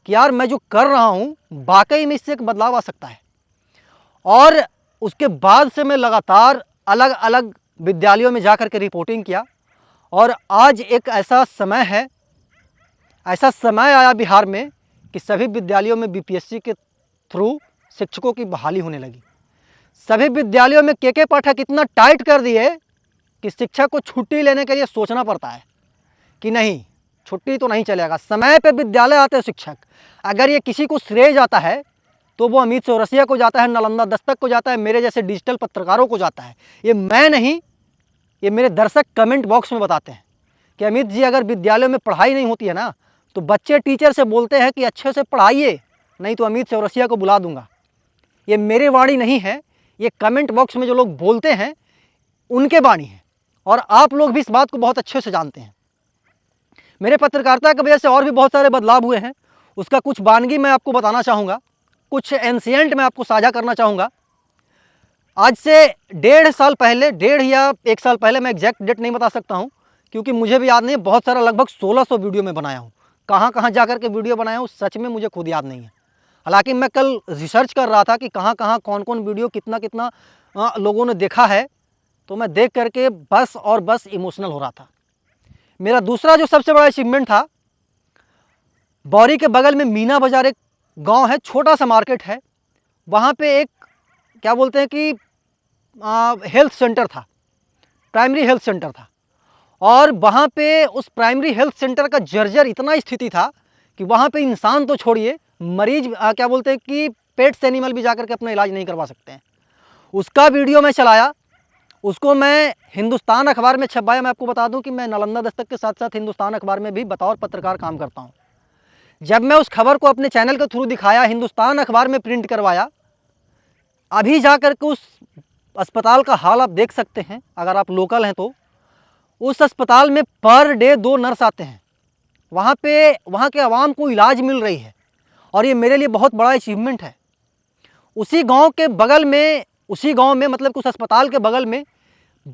कि यार मैं जो कर रहा हूँ वाकई में इससे एक बदलाव आ सकता है। और उसके बाद से मैं लगातार अलग अलग विद्यालयों में जा कर के रिपोर्टिंग किया। और आज एक ऐसा समय है, ऐसा समय आया बिहार में कि सभी विद्यालयों में बीपीएससी के थ्रू शिक्षकों की बहाली होने लगी। सभी विद्यालयों में के पाठक इतना टाइट कर दिए कि शिक्षक को छुट्टी लेने के लिए सोचना पड़ता है कि नहीं, छुट्टी तो नहीं चलेगा, समय पे विद्यालय आते हैं शिक्षक। अगर ये किसी को श्रेय जाता है तो वो अमित चौरसिया को जाता है, नालंदा दस्तक को जाता है, मेरे जैसे डिजिटल पत्रकारों को जाता है। ये मैं नहीं, ये मेरे दर्शक कमेंट बॉक्स में बताते हैं कि अमित जी अगर विद्यालयों में पढ़ाई नहीं होती है ना तो बच्चे टीचर से बोलते हैं कि अच्छे से पढ़ाइए, नहीं तो अमित चौरसिया को बुला दूंगा। ये मेरी वाणी नहीं है, ये कमेंट बॉक्स में जो लोग बोलते हैं उनके वाणी है। और आप लोग भी इस बात को बहुत अच्छे से जानते हैं। मेरे पत्रकारिता की वजह से और भी बहुत सारे बदलाव हुए हैं, उसका कुछ वानगी मैं आपको बताना चाहूँगा, कुछ एंशिएंट मैं आपको साझा करना चाहूँगा। आज से 1.5 साल पहले, 1.5 या 1 साल पहले, मैं एग्जैक्ट डेट नहीं बता सकता हूँ क्योंकि मुझे भी याद नहीं, बहुत सारा लगभग 1600 वीडियो में बनाया हूँ। कहाँ कहाँ जा कर के वीडियो बनाया हूँ सच में मुझे खुद याद नहीं है। हालांकि मैं कल रिसर्च कर रहा था कि कहाँ कहाँ कौन कौन वीडियो कितना कितना लोगों ने देखा है, तो मैं देख करके बस और बस इमोशनल हो रहा था। मेरा दूसरा जो सबसे बड़ा अचीवमेंट था, बौरी के बगल में मीना बाज़ार एक गांव है, छोटा सा मार्केट है, वहाँ पे एक क्या बोलते हैं कि हेल्थ सेंटर था, प्राइमरी हेल्थ सेंटर था। और वहाँ पे उस प्राइमरी हेल्थ सेंटर का जर्जर इतना स्थिति था कि वहाँ पे इंसान तो छोड़िए, मरीज क्या बोलते हैं कि पेट्स एनिमल भी जाकर के अपना इलाज नहीं करवा सकते हैं। उसका वीडियो मैं चलाया उसको मैं हिंदुस्तान अखबार में छपवाया। मैं आपको बता दूं कि मैं नालंदा दस्तक के साथ साथ हिंदुस्तान अखबार में भी बतौर पत्रकार काम करता हूं। जब मैं उस खबर को अपने चैनल के थ्रू दिखाया, हिंदुस्तान अखबार में प्रिंट करवाया, अभी जा कर के उस अस्पताल का हाल आप देख सकते हैं। अगर आप लोकल हैं तो उस अस्पताल में पर डे 2 नर्स आते हैं। वहाँ के आवाम को इलाज मिल रही है और ये मेरे लिए बहुत बड़ा अचीवमेंट है। उसी गांव में मतलब कि उस अस्पताल के बगल में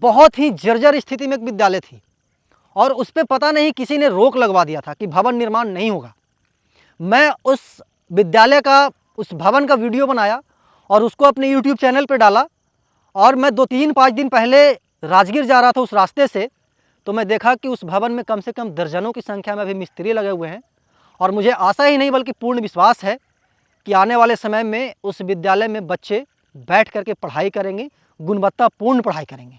बहुत ही जर्जर स्थिति में एक विद्यालय थी और उस पर पता नहीं किसी ने रोक लगवा दिया था कि भवन निर्माण नहीं होगा। मैं उस भवन का वीडियो बनाया और उसको अपने यूट्यूब चैनल पर डाला। और मैं 2-3-5 दिन पहले राजगीर जा रहा था उस रास्ते से, तो मैं देखा कि उस भवन में कम से कम दर्जनों की संख्या में अभी मिस्त्री लगे हुए हैं। और मुझे आशा ही नहीं बल्कि पूर्ण विश्वास है कि आने वाले समय में उस विद्यालय में बच्चे बैठ करके पढ़ाई करेंगे, गुणवत्तापूर्ण पढ़ाई करेंगे।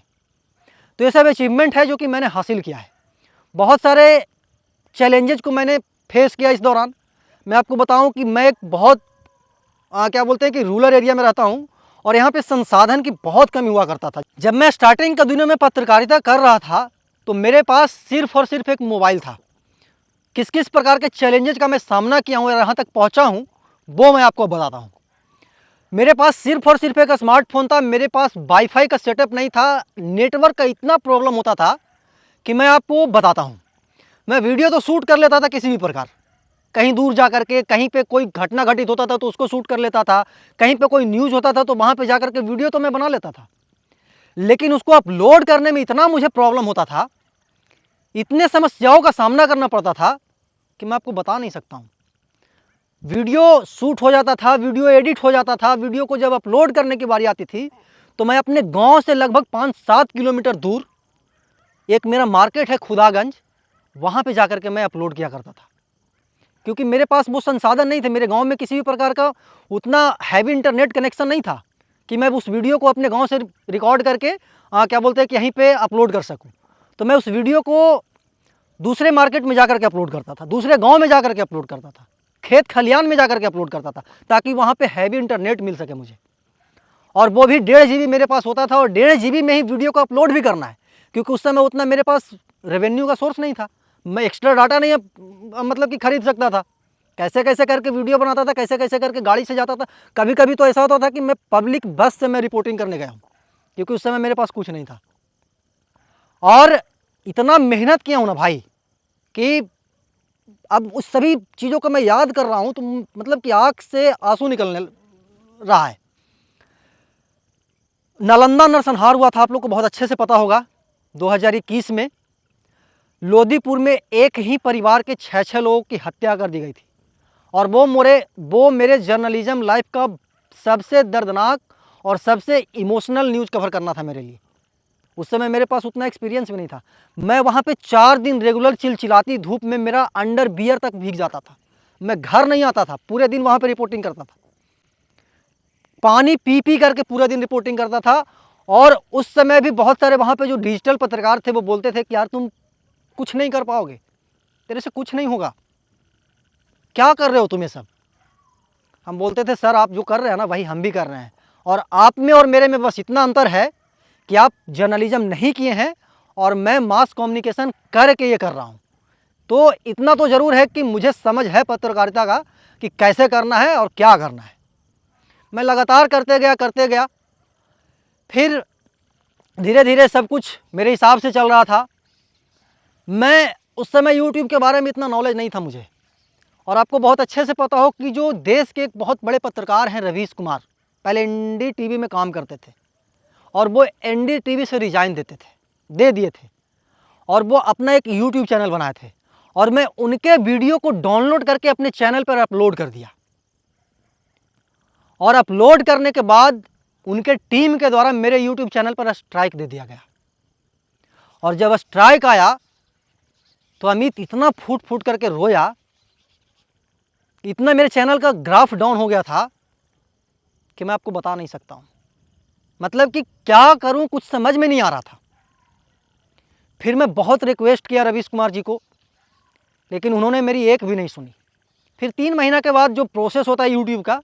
तो ये सब अचीवमेंट है जो कि मैंने हासिल किया है। बहुत सारे चैलेंजेस को मैंने फेस किया इस दौरान। मैं आपको बताऊं कि मैं एक बहुत क्या बोलते हैं कि रूरल एरिया में रहता हूं और यहाँ पे संसाधन की बहुत कमी हुआ करता था। जब मैं स्टार्टिंग के दिनों में पत्रकारिता कर रहा था तो मेरे पास सिर्फ और सिर्फ एक मोबाइल था। किस किस प्रकार के चैलेंजेस का मैं सामना किया हूँ, यहाँ तक पहुँचा हूँ, वो मैं आपको बताता हूँ। मेरे पास सिर्फ और सिर्फ एक स्मार्टफोन था। मेरे पास वाईफाई का सेटअप नहीं था। नेटवर्क का इतना प्रॉब्लम होता था कि मैं आपको बताता हूँ। मैं वीडियो तो शूट कर लेता था किसी भी प्रकार, कहीं दूर जा कर के, कहीं पे कोई घटना घटित होता था तो उसको शूट कर लेता था, कहीं पे कोई न्यूज़ होता था तो वहाँ पे जा कर के वीडियो तो मैं बना लेता था। लेकिन उसको अपलोड करने में इतना मुझे प्रॉब्लम होता था, इतने समस्याओं का सामना करना पड़ता था कि मैं आपको बता नहीं सकता हूँ। वीडियो शूट हो जाता था, वीडियो एडिट हो जाता था, वीडियो को जब अपलोड करने की बारी आती थी तो मैं अपने गांव से लगभग 5-7 किलोमीटर दूर एक मेरा मार्केट है खुदागंज, वहाँ पे जाकर के मैं अपलोड किया करता था। क्योंकि मेरे पास वो संसाधन नहीं थे। मेरे गांव में किसी भी प्रकार का उतना हैवी इंटरनेट कनेक्शन नहीं था कि मैं उस वीडियो को अपने गांव से रिकॉर्ड करके क्या बोलते हैं कि यहीं पे अपलोड कर सकूं। तो मैं उस वीडियो को दूसरे मार्केट में जाकर के अपलोड करता था, दूसरे गांव में जाकर के अपलोड करता था, खेत खलियान में जाकर के अपलोड करता था, ताकि वहाँ पे हैवी इंटरनेट मिल सके मुझे। और वो भी 1.5 GB मेरे पास होता था और 1.5 GB में ही वीडियो को अपलोड भी करना है, क्योंकि उस समय उतना मेरे पास रेवेन्यू का सोर्स नहीं था। मैं एक्स्ट्रा डाटा नहीं मतलब कि खरीद सकता था। कैसे कैसे करके वीडियो बनाता था, कैसे कैसे करके गाड़ी से जाता था। कभी कभी तो ऐसा होता था कि मैं पब्लिक बस से मैं रिपोर्टिंग करने गया हूँ, क्योंकि उस समय मेरे पास कुछ नहीं था। और इतना मेहनत किया हूँ ना भाई कि अब उस सभी चीज़ों को मैं याद कर रहा हूँ तो मतलब कि आँख से आंसू निकलने रहा है। नालंदा नरसंहार हुआ था, आप लोग को बहुत अच्छे से पता होगा, 2021 में लोदीपुर में एक ही परिवार के 6 लोगों की हत्या कर दी गई थी। और वो मेरे जर्नलिज्म लाइफ का सबसे दर्दनाक और सबसे इमोशनल न्यूज़ कवर करना था मेरे लिए। उस समय मेरे पास उतना एक्सपीरियंस भी नहीं था। मैं वहाँ पे 4 दिन रेगुलर चिलचिलाती धूप में मेरा अंडर बियर तक भीग जाता था। मैं घर नहीं आता था, पूरे दिन वहाँ पे रिपोर्टिंग करता था, पानी पी पी करके पूरा दिन रिपोर्टिंग करता था। और उस समय भी बहुत सारे वहाँ पे जो डिजिटल पत्रकार थे वो बोलते थे कि यार तुम कुछ नहीं कर पाओगे, तेरे से कुछ नहीं होगा, क्या कर रहे हो तुम ये सब। हम बोलते थे सर आप जो कर रहे हैं ना वही हम भी कर रहे हैं, और आप में और मेरे में बस इतना अंतर है कि आप जर्नलिज्म नहीं किए हैं और मैं मास कम्युनिकेशन करके ये कर रहा हूँ। तो इतना तो ज़रूर है कि मुझे समझ है पत्रकारिता का कि कैसे करना है और क्या करना है। मैं लगातार करते गया। फिर धीरे धीरे सब कुछ मेरे हिसाब से चल रहा था। मैं उस समय यूट्यूब के बारे में इतना नॉलेज नहीं था मुझे। और आपको बहुत अच्छे से पता हो कि जो देश के एक बहुत बड़े पत्रकार हैं रवीश कुमार, पहले NDTV में काम करते थे और वो NDTV से रिजाइन दे दिए थे और वो अपना एक यूट्यूब चैनल बनाए थे। और मैं उनके वीडियो को डाउनलोड करके अपने चैनल पर अपलोड कर दिया। और अपलोड करने के बाद उनके टीम के द्वारा मेरे यूट्यूब चैनल पर स्ट्राइक दे दिया गया। और जब स्ट्राइक आया तो अमित इतना फूट फूट करके रोया, इतना मेरे चैनल का ग्राफ डाउन हो गया था कि मैं आपको बता नहीं सकता हूँ। मतलब कि क्या करूँ कुछ समझ में नहीं आ रहा था। फिर मैं बहुत रिक्वेस्ट किया रवीश कुमार जी को, लेकिन उन्होंने मेरी एक भी नहीं सुनी। फिर 3 महीना के बाद जो प्रोसेस होता है यूट्यूब का,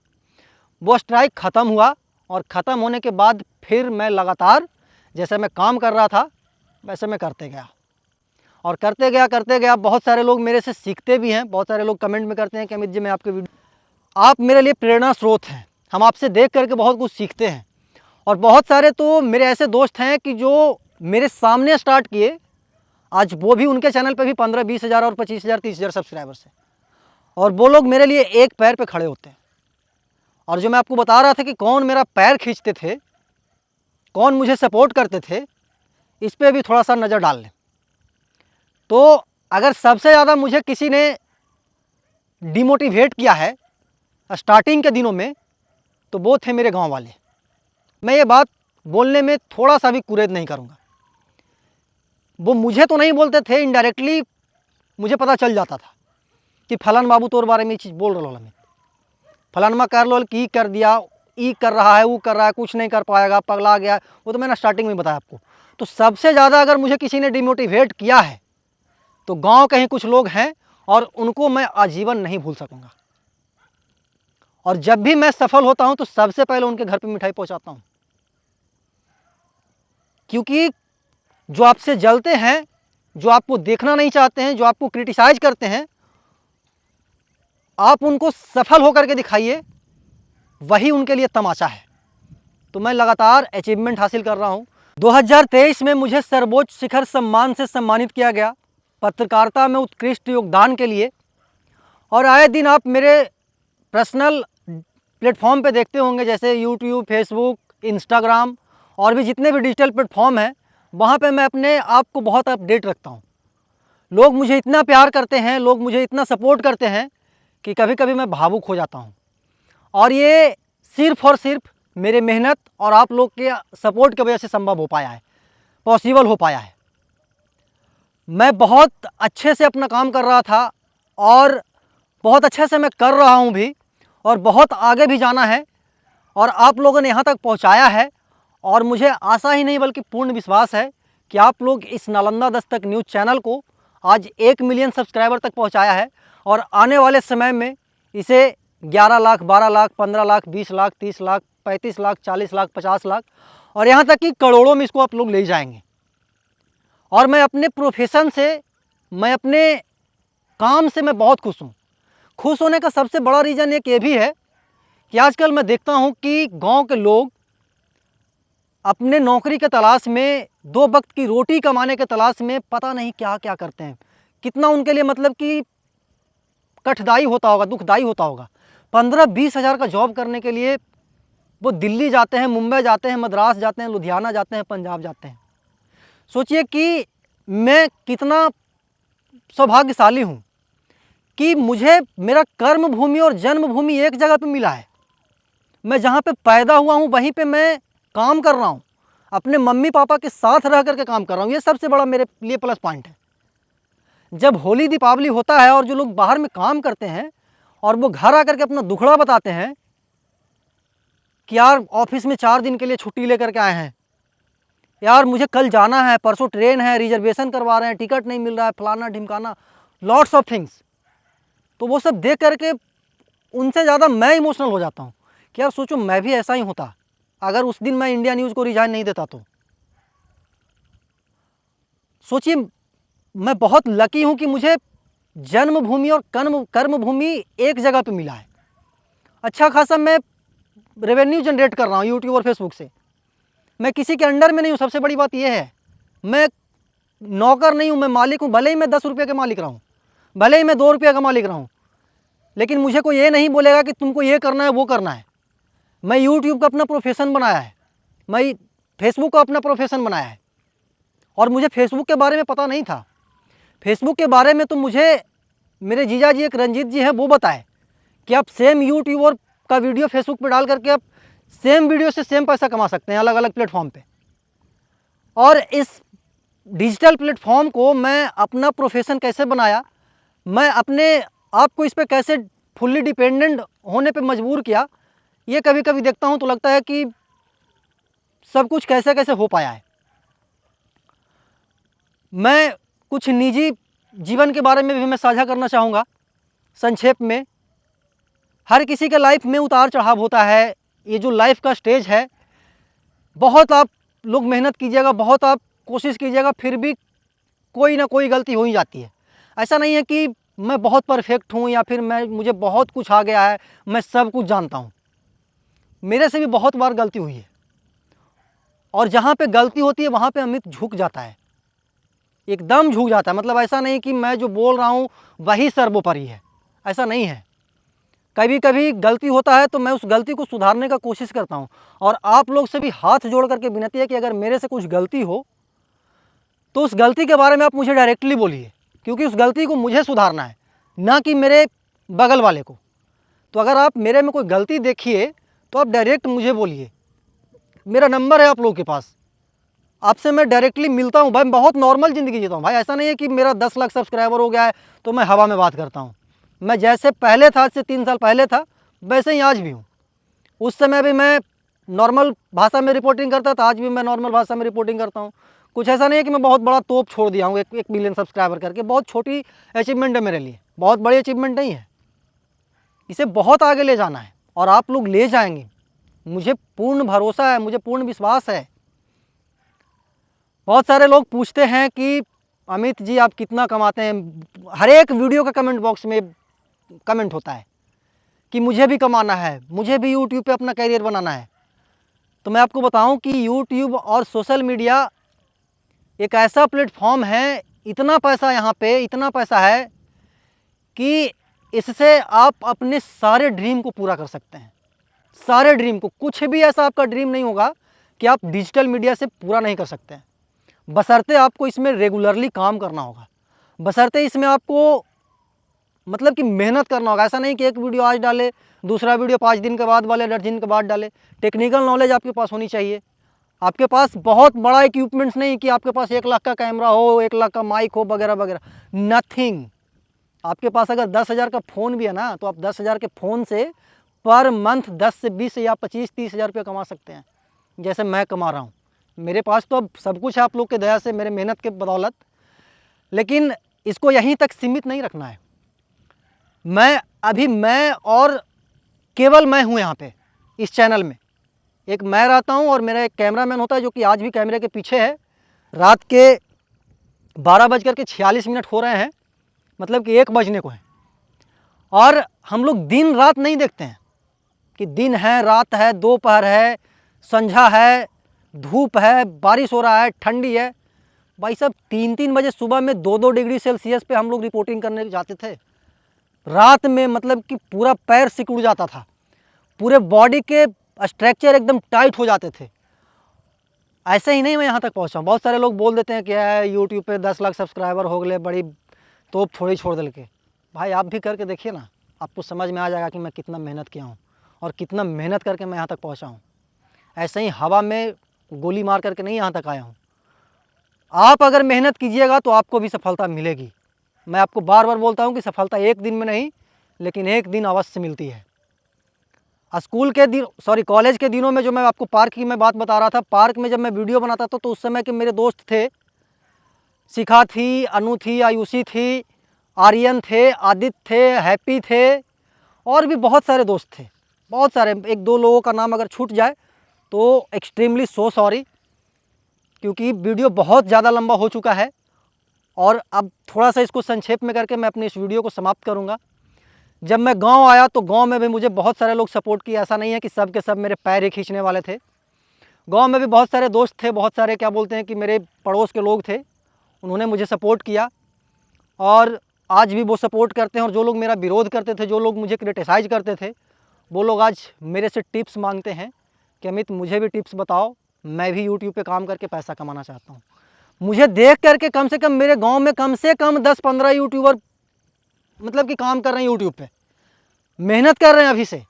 वो स्ट्राइक ख़त्म हुआ और ख़त्म होने के बाद फिर मैं लगातार जैसे मैं काम कर रहा था वैसे मैं करते गया, और करते गया। बहुत सारे लोग मेरे से सीखते भी हैं। बहुत सारे लोग कमेंट में करते हैं कि अमित जी मैं आपके वीडियो, आप मेरे लिए प्रेरणा स्रोत हैं। हम आपसे देख करके बहुत कुछ सीखते हैं। और बहुत सारे तो मेरे ऐसे दोस्त हैं कि जो मेरे सामने स्टार्ट किए, आज वो भी उनके चैनल पे भी 15-20 हज़ार और 25 हज़ार 30 हज़ार सब्सक्राइबर्स हैं, और वो लोग मेरे लिए एक पैर पे खड़े होते हैं। और जो मैं आपको बता रहा था कि कौन मेरा पैर खींचते थे, कौन मुझे सपोर्ट करते थे, इस पर भी थोड़ा सा नज़र डाल लें तो अगर सबसे ज़्यादा मुझे किसी ने डिमोटिवेट किया है स्टार्टिंग के दिनों में, तो वो थे मेरे गांव वाले। मैं ये बात बोलने में थोड़ा सा भी कुरेद नहीं करूँगा। वो मुझे तो नहीं बोलते थे, इनडायरेक्टली मुझे पता चल जाता था कि फलान बाबू तोर बारे में ये चीज़ बोल रहा हमें, फलानमा कर लो कि कर दिया, ई कर रहा है, वो कर रहा है, कुछ नहीं कर पाएगा, पगला गया। वो तो मैंने स्टार्टिंग में बताया आपको। तो सबसे ज़्यादा अगर मुझे किसी ने डिमोटिवेट किया है तो गांव के ही कुछ लोग हैं, और उनको मैं आजीवन नहीं भूल सकूंगा। और जब भी मैं सफल होता हूं तो सबसे पहले उनके घर पे मिठाई पहुंचाता हूं, क्योंकि जो आपसे जलते हैं, जो आपको देखना नहीं चाहते हैं, जो आपको क्रिटिसाइज करते हैं, आप उनको सफल होकर के दिखाइए, वही उनके लिए तमाचा है। तो मैं लगातार अचीवमेंट हासिल कर रहा हूं। 2023 में मुझे सर्वोच्च शिखर सम्मान से सम्मानित किया गया पत्रकारिता में उत्कृष्ट योगदान के लिए। और आए दिन आप मेरे पर्सनल प्लेटफॉर्म पे देखते होंगे, जैसे यूट्यूब, फेसबुक, इंस्टाग्राम और भी जितने भी डिजिटल प्लेटफॉर्म हैं, वहाँ पे मैं अपने आप को बहुत अपडेट रखता हूँ। लोग मुझे इतना प्यार करते हैं, लोग मुझे इतना सपोर्ट करते हैं कि कभी कभी मैं भावुक हो जाता हूँ। और ये सिर्फ़ और सिर्फ मेरे मेहनत और आप लोग के सपोर्ट की वजह से संभव हो पाया है, पॉसिबल हो पाया है। मैं बहुत अच्छे से अपना काम कर रहा था, और बहुत अच्छे से मैं कर रहा हूँ भी, और बहुत आगे भी जाना है, और आप लोगों ने यहाँ तक पहुँचाया है। और मुझे आशा ही नहीं बल्कि पूर्ण विश्वास है कि आप लोग इस नालंदा दस्तक न्यूज़ चैनल को आज 1 मिलियन सब्सक्राइबर तक पहुँचाया है, और आने वाले समय में इसे 11 लाख, 12 लाख, 15 लाख, 20 लाख, 30 लाख, 35 लाख, 40 लाख, 50 लाख, और यहाँ तक कि करोड़ों में इसको आप लोग ले जाएंगे। और मैं अपने प्रोफेशन से, मैं अपने काम से मैं बहुत खुश हूँ। खुश होने का सबसे बड़ा रीज़न एक ये भी है कि आजकल मैं देखता हूँ कि गांव के लोग अपने नौकरी के तलाश में, 2 वक्त की रोटी कमाने के तलाश में पता नहीं क्या क्या करते हैं। कितना उनके लिए मतलब कि कठदाई होता होगा, दुखदाई होता होगा। 15-20 हज़ार का जॉब करने के लिए वो दिल्ली जाते हैं, मुंबई जाते हैं, मद्रास जाते हैं, लुधियाना जाते हैं, पंजाब जाते हैं। सोचिए कि मैं कितना सौभाग्यशाली हूँ कि मुझे मेरा कर्म भूमि और जन्मभूमि एक जगह पे मिला है। मैं जहाँ पे पैदा हुआ हूँ वहीं पे मैं काम कर रहा हूँ, अपने मम्मी पापा के साथ रह करके काम कर रहा हूँ। ये सबसे बड़ा मेरे लिए प्लस पॉइंट है। जब होली दीपावली होता है और जो लोग बाहर में काम करते हैं और वो घर आकर के अपना दुखड़ा बताते हैं कि यार ऑफिस में 4 दिन के लिए छुट्टी लेकर के आए हैं, यार मुझे कल जाना है, परसों ट्रेन है, रिजर्वेशन करवा रहे हैं, टिकट नहीं मिल रहा है, फलाना ढिमकाना, लॉट्स ऑफ थिंग्स। तो वो सब देख करके उनसे ज़्यादा मैं इमोशनल हो जाता हूँ कि यार सोचो मैं भी ऐसा ही होता अगर उस दिन मैं इंडिया न्यूज़ को रिजाइन नहीं देता तो। सोचिए मैं बहुत लकी हूँ कि मुझे जन्मभूमि और कर्मभूमि एक जगह पे मिला है। अच्छा खासा मैं रेवेन्यू जनरेट कर रहा हूँ यूट्यूब और फेसबुक से। मैं किसी के अंडर में नहीं हूँ, सबसे बड़ी बात यह है। मैं नौकर नहीं हूँ, मैं मालिक हूँ। भले ही मैं 10 रुपये का मालिक रहूँ, भले ही मैं 2 रुपये का मालिक रहूँ, लेकिन मुझे कोई ये नहीं बोलेगा कि तुमको ये करना है वो करना है। मैं यूट्यूब का अपना प्रोफेशन बनाया है, मैं फेसबुक का अपना प्रोफेशन बनाया है। और मुझे फेसबुक के बारे में पता नहीं था। फेसबुक के बारे में तो मुझे मेरे जीजा जी एक रंजीत जी हैं वो बताए कि आप सेम यूट्यूब का वीडियो फेसबुक पे डाल करके आप सेम वीडियो से सेम पैसा कमा सकते हैं अलग अलग प्लेटफॉर्म पे। और इस डिजिटल प्लेटफॉर्म को मैं अपना प्रोफेशन कैसे बनाया, मैं अपने आप को इस पे कैसे फुल्ली डिपेंडेंट होने पे मजबूर किया, ये कभी कभी देखता हूँ तो लगता है कि सब कुछ कैसे कैसे हो पाया है। मैं कुछ निजी जीवन के बारे में भी मैं साझा करना चाहूँगा संक्षेप में। हर किसी के लाइफ में उतार चढ़ाव होता है। ये जो लाइफ का स्टेज है, बहुत आप लोग मेहनत कीजिएगा, बहुत आप कोशिश कीजिएगा, फिर भी कोई ना कोई गलती हो ही जाती है। ऐसा नहीं है कि मैं बहुत परफेक्ट हूँ या फिर मुझे बहुत कुछ आ गया है, मैं सब कुछ जानता हूँ। मेरे से भी बहुत बार गलती हुई है, और जहाँ पे गलती होती है वहाँ पे अमित झुक जाता है, एकदम झुक जाता है। मतलब ऐसा नहीं कि मैं जो बोल रहा हूँ वही सर्वोपरि है, ऐसा नहीं है। कभी कभी गलती होता है तो मैं उस गलती को सुधारने का कोशिश करता हूँ, और आप लोग से भी हाथ जोड़ करके विनती है कि अगर मेरे से कुछ गलती हो तो उस गलती के बारे में आप मुझे डायरेक्टली बोलिए, क्योंकि उस गलती को मुझे सुधारना है, ना कि मेरे बगल वाले को। तो अगर आप मेरे में कोई गलती देखिए तो आप डायरेक्ट मुझे बोलिए, मेरा नंबर है आप लोगों के पास, आपसे मैं डायरेक्टली मिलता हूँ। भाई, मैं बहुत नॉर्मल ज़िंदगी जीता हूँ भाई, ऐसा नहीं है कि मेरा 10 लाख सब्सक्राइबर हो गया है तो मैं हवा में बात करता हूँ। मैं जैसे पहले था, आज से 3 साल पहले था, वैसे ही आज भी हूँ। उस समय भी मैं नॉर्मल भाषा में रिपोर्टिंग करता था, आज भी मैं नॉर्मल भाषा में रिपोर्टिंग करता हूँ। कुछ ऐसा नहीं है कि मैं बहुत बड़ा तोप छोड़ दिया हूँ 1 मिलियन सब्सक्राइबर करके। बहुत छोटी अचीवमेंट है मेरे लिए, बहुत बड़ी अचीवमेंट नहीं है। इसे बहुत आगे ले जाना है और आप लोग ले जाएंगे, मुझे पूर्ण भरोसा है, मुझे पूर्ण विश्वास है। बहुत सारे लोग पूछते हैं कि अमित जी आप कितना कमाते हैं। हर एक वीडियो का कमेंट बॉक्स में कमेंट होता है कि मुझे भी कमाना है, मुझे भी यूट्यूब पे अपना कैरियर बनाना है। तो मैं आपको बताऊं कि यूट्यूब और सोशल मीडिया एक ऐसा प्लेटफॉर्म है, इतना पैसा यहाँ पे, इतना पैसा है कि इससे आप अपने सारे ड्रीम को पूरा कर सकते हैं। सारे ड्रीम को, कुछ भी ऐसा आपका ड्रीम नहीं होगा कि आप डिजिटल मीडिया से पूरा नहीं कर सकते हैं। बशर्ते आपको इसमें रेगुलरली काम करना होगा, बशर्ते इसमें आपको मतलब कि मेहनत करना होगा। ऐसा नहीं कि एक वीडियो आज डाले, दूसरा वीडियो 5 दिन के बाद वाले 10 दिन के बाद डाले। टेक्निकल नॉलेज आपके पास होनी चाहिए। आपके पास बहुत बड़ा इक्विपमेंट्स नहीं कि आपके पास 1 लाख का कैमरा हो, 1 लाख का माइक हो, वगैरह वगैरह, नथिंग। आपके पास अगर 10,000 का फ़ोन भी है ना, तो आप 10,000 के फ़ोन से पर मंथ 10 से 20 या 25-30 हज़ार रुपये कमा सकते हैं, जैसे मैं कमा रहा हूँ। मेरे पास तो अब सब कुछ है आप लोग के दया से, मेरे मेहनत के बदौलत। लेकिन इसको यहीं तक सीमित नहीं रखना है। मैं और केवल मैं हूँ यहाँ पे इस चैनल में। एक मैं रहता हूँ और मेरा एक कैमरामैन होता है, जो कि आज भी कैमरे के पीछे है। रात के 12:46 हो रहे हैं, मतलब कि 1 बजने को है। और हम लोग दिन रात नहीं देखते हैं कि दिन है, रात है, दोपहर है, संझा है, धूप है, बारिश हो रहा है, ठंडी है। भाई साहब, 3-3 बजे सुबह में 2-2 डिग्री सेल्सियस पे हम लोग रिपोर्टिंग करने जाते थे। रात में मतलब कि पूरा पैर सिकुड़ जाता था, पूरे बॉडी के स्ट्रक्चर एकदम टाइट हो जाते थे। ऐसे ही नहीं मैं यहाँ तक पहुँचा हूँ। बहुत सारे लोग बोल देते हैं कि यार यूट्यूब पे 10 लाख सब्सक्राइबर हो गए, बड़ी तोप थोड़ी छोड़ दे के। भाई आप भी करके देखिए ना, आपको समझ में आ जाएगा कि मैं कितना मेहनत किया हूँ और कितना मेहनत करके मैं यहाँ तक पहुँचा हूँ। ऐसे ही हवा में गोली मार करके नहीं यहाँ तक आया हूँ। आप अगर मेहनत कीजिएगा तो आपको भी सफलता मिलेगी। मैं आपको बार बार बोलता हूँ कि सफलता एक दिन में नहीं, लेकिन एक दिन अवश्य मिलती है। कॉलेज के दिनों में जो मैं आपको पार्क की मैं बात बता रहा था, पार्क में जब मैं वीडियो बनाता था तो उस समय के मेरे दोस्त थे, शिखा थी, अनु थी, आयुषी थी, आर्यन थे, आदित्य थे, हैप्पी थे, और भी बहुत सारे दोस्त थे, बहुत सारे। 1-2 लोगों का नाम अगर छूट जाए तो एक्सट्रीमली सो सॉरी, क्योंकि वीडियो बहुत ज़्यादा लंबा हो चुका है। और अब थोड़ा सा इसको संक्षेप में करके मैं अपनी इस वीडियो को समाप्त करूँगा। जब मैं गांव आया तो गांव में भी मुझे बहुत सारे लोग सपोर्ट किया। ऐसा नहीं है कि सब के सब मेरे पैर ही खींचने वाले थे। गांव में भी बहुत सारे दोस्त थे, बहुत सारे क्या बोलते हैं कि मेरे पड़ोस के लोग थे, उन्होंने मुझे सपोर्ट किया और आज भी वो सपोर्ट करते हैं। और जो लोग मेरा विरोध करते थे, जो लोग मुझे क्रिटिसाइज़ करते थे, वो लोग आज मेरे से टिप्स मांगते हैं कि अमित मुझे भी टिप्स बताओ, मैं भी यूट्यूब पे काम करके पैसा कमाना चाहता हूँ। मुझे देख करके कम से कम मेरे गांव में कम से कम 10-15 यूट्यूबर मतलब कि काम कर रहे हैं, यूट्यूब पे मेहनत कर रहे हैं अभी से।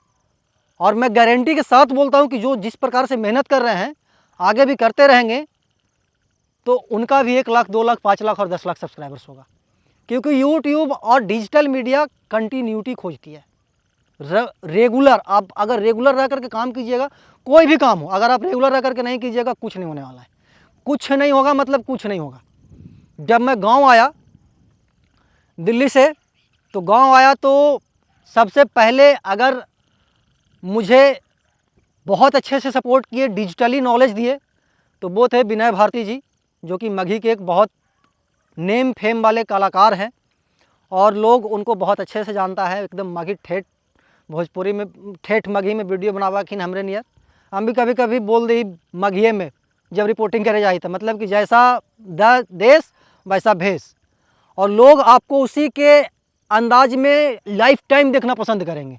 और मैं गारंटी के साथ बोलता हूँ कि जो जिस प्रकार से मेहनत कर रहे हैं आगे भी करते रहेंगे तो उनका भी 1 लाख, 2 लाख, 5 लाख और 10 लाख सब्सक्राइबर्स होगा। क्योंकि यूट्यूब और डिजिटल मीडिया कंटिन्यूटी खोजती है। रेगुलर, आप अगर रेगुलर रह करके काम कीजिएगा, कोई भी काम हो, अगर आप रेगुलर रह करके नहीं कीजिएगा, कुछ नहीं होने वाला है। कुछ नहीं होगा मतलब कुछ नहीं होगा। जब मैं गांव आया दिल्ली से, तो गांव आया तो सबसे पहले अगर मुझे बहुत अच्छे से सपोर्ट किए, डिजिटली नॉलेज दिए, तो वो थे विनय भारती जी, जो कि मगही के एक बहुत नेम फेम वाले कलाकार हैं और लोग उनको बहुत अच्छे से जानता है। एकदम मगही ठेठ भोजपुरी में ठेठ मगही में वीडियो बनावा खिन हमरे नियर। हम भी कभी कभी बोल दी मगहिए में जब रिपोर्टिंग करे जाई था, मतलब कि जैसा देश वैसा भेष, और लोग आपको उसी के अंदाज में लाइफ टाइम देखना पसंद करेंगे।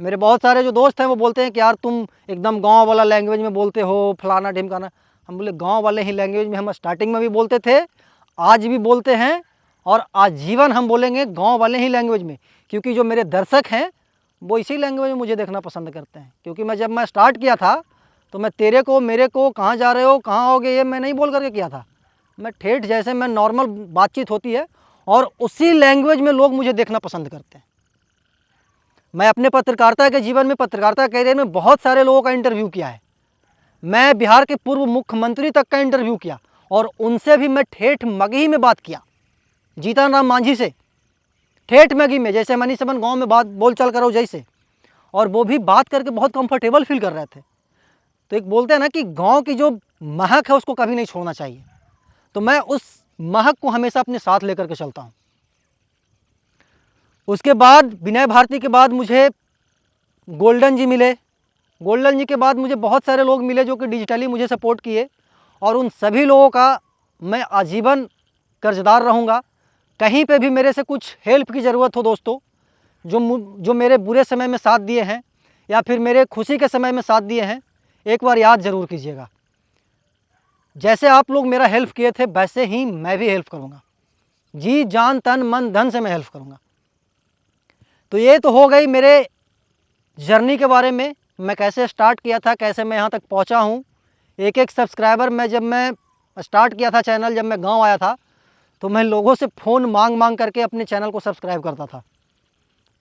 मेरे बहुत सारे जो दोस्त हैं वो बोलते हैं कि यार तुम एकदम गांव वाला लैंग्वेज में बोलते हो, फलाना ढिमकाना। हम बोले गांव वाले ही लैंग्वेज में हम स्टार्टिंग में भी बोलते थे, आज भी बोलते हैं और आजीवन हम बोलेंगे गांव वाले ही लैंग्वेज में, क्योंकि जो मेरे दर्शक हैं वो इसी लैंग्वेज में मुझे देखना पसंद करते हैं। क्योंकि जब मैं स्टार्ट किया था तो मैं तेरे को मेरे को कहाँ जा रहे हो कहाँ आओगे ये मैं नहीं बोल करके किया था। मैं ठेठ जैसे मैं नॉर्मल बातचीत होती है और उसी लैंग्वेज में लोग मुझे देखना पसंद करते हैं। मैं अपने पत्रकारिता के जीवन में, पत्रकारिता कैरियर में बहुत सारे लोगों का इंटरव्यू किया है। मैं बिहार के पूर्व मुख्यमंत्री तक का इंटरव्यू किया और उनसे भी मैं ठेठ मगही में बात किया, जीतन राम मांझी से ठेठ मगही में, जैसे मनीष अपन गाँव में बात बोल चाल करो जैसे, और वो भी बात करके बहुत कंफर्टेबल फील कर रहे थे। तो एक बोलते हैं ना कि गांव की जो महक है उसको कभी नहीं छोड़ना चाहिए, तो मैं उस महक को हमेशा अपने साथ लेकर के चलता हूँ। उसके बाद विनय भारती के बाद मुझे गोल्डन जी मिले। गोल्डन जी के बाद मुझे बहुत सारे लोग मिले जो कि डिजिटली मुझे सपोर्ट किए, और उन सभी लोगों का मैं आजीवन कर्जदार रहूँगा। कहीं पे भी मेरे से कुछ हेल्प की ज़रूरत हो दोस्तों, जो मेरे बुरे समय में साथ दिए हैं या फिर मेरे खुशी के समय में साथ दिए हैं, एक बार याद ज़रूर कीजिएगा। जैसे आप लोग मेरा हेल्प किए थे वैसे ही मैं भी हेल्प करूँगा, जी जान तन मन धन से मैं हेल्प करूँगा। तो ये तो हो गई मेरे जर्नी के बारे में, मैं कैसे स्टार्ट किया था, कैसे मैं यहाँ तक पहुँचा हूँ। एक एक सब्सक्राइबर मैं जब मैं स्टार्ट किया था चैनल, जब मैं गांव आया था तो मैं लोगों से फ़ोन मांग मांग करके अपने चैनल को सब्सक्राइब करता था।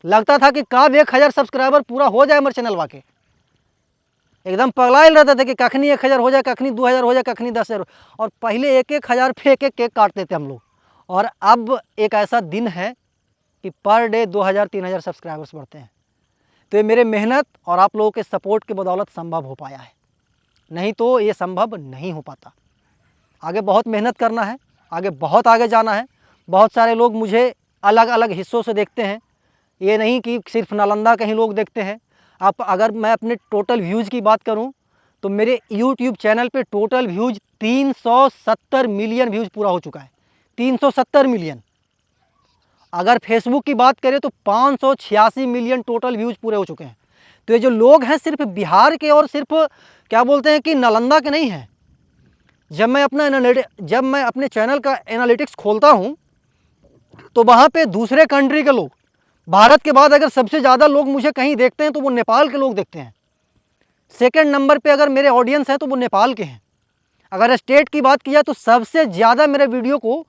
लगता था कि कब 1000 सब्सक्राइबर पूरा हो जाए मेरे चैनल वाके। एकदम पगलाइल रहता था कि कखनी 1000 हो जाए, कखनी 2000 हो जाए, कखनी 10,000। और पहले 1,000 पे एक केक काटते थे हम लोग, और अब एक ऐसा दिन है कि पर डे 2000-3000 सब्सक्राइबर्स बढ़ते हैं। तो ये मेरे मेहनत और आप लोगों के सपोर्ट के बदौलत संभव हो पाया है, नहीं तो ये संभव नहीं हो पाता। आगे बहुत मेहनत करना है, आगे बहुत आगे जाना है। बहुत सारे लोग मुझे अलग अलग हिस्सों से देखते हैं, ये नहीं कि सिर्फ नालंदा के ही लोग देखते हैं। अब अगर मैं अपने टोटल व्यूज़ की बात करूं तो मेरे यूट्यूब चैनल पे टोटल व्यूज़ 370 मिलियन व्यूज़ पूरा हो चुका है, 370 मिलियन। अगर फेसबुक की बात करें तो 586 मिलियन टोटल व्यूज़ पूरे हो चुके हैं। तो ये जो लोग हैं सिर्फ बिहार के और सिर्फ क्या बोलते हैं कि नालंदा के नहीं हैं। जब मैं अपने चैनल का एनालिटिक्स खोलता हूँ तो वहाँ पे दूसरे कंट्री के लोग, भारत के बाद अगर सबसे ज़्यादा लोग मुझे कहीं देखते हैं तो वो नेपाल के लोग देखते हैं। सेकंड नंबर पे अगर मेरे ऑडियंस हैं तो वो नेपाल के हैं। अगर स्टेट की बात की जाए तो सबसे ज़्यादा मेरे वीडियो को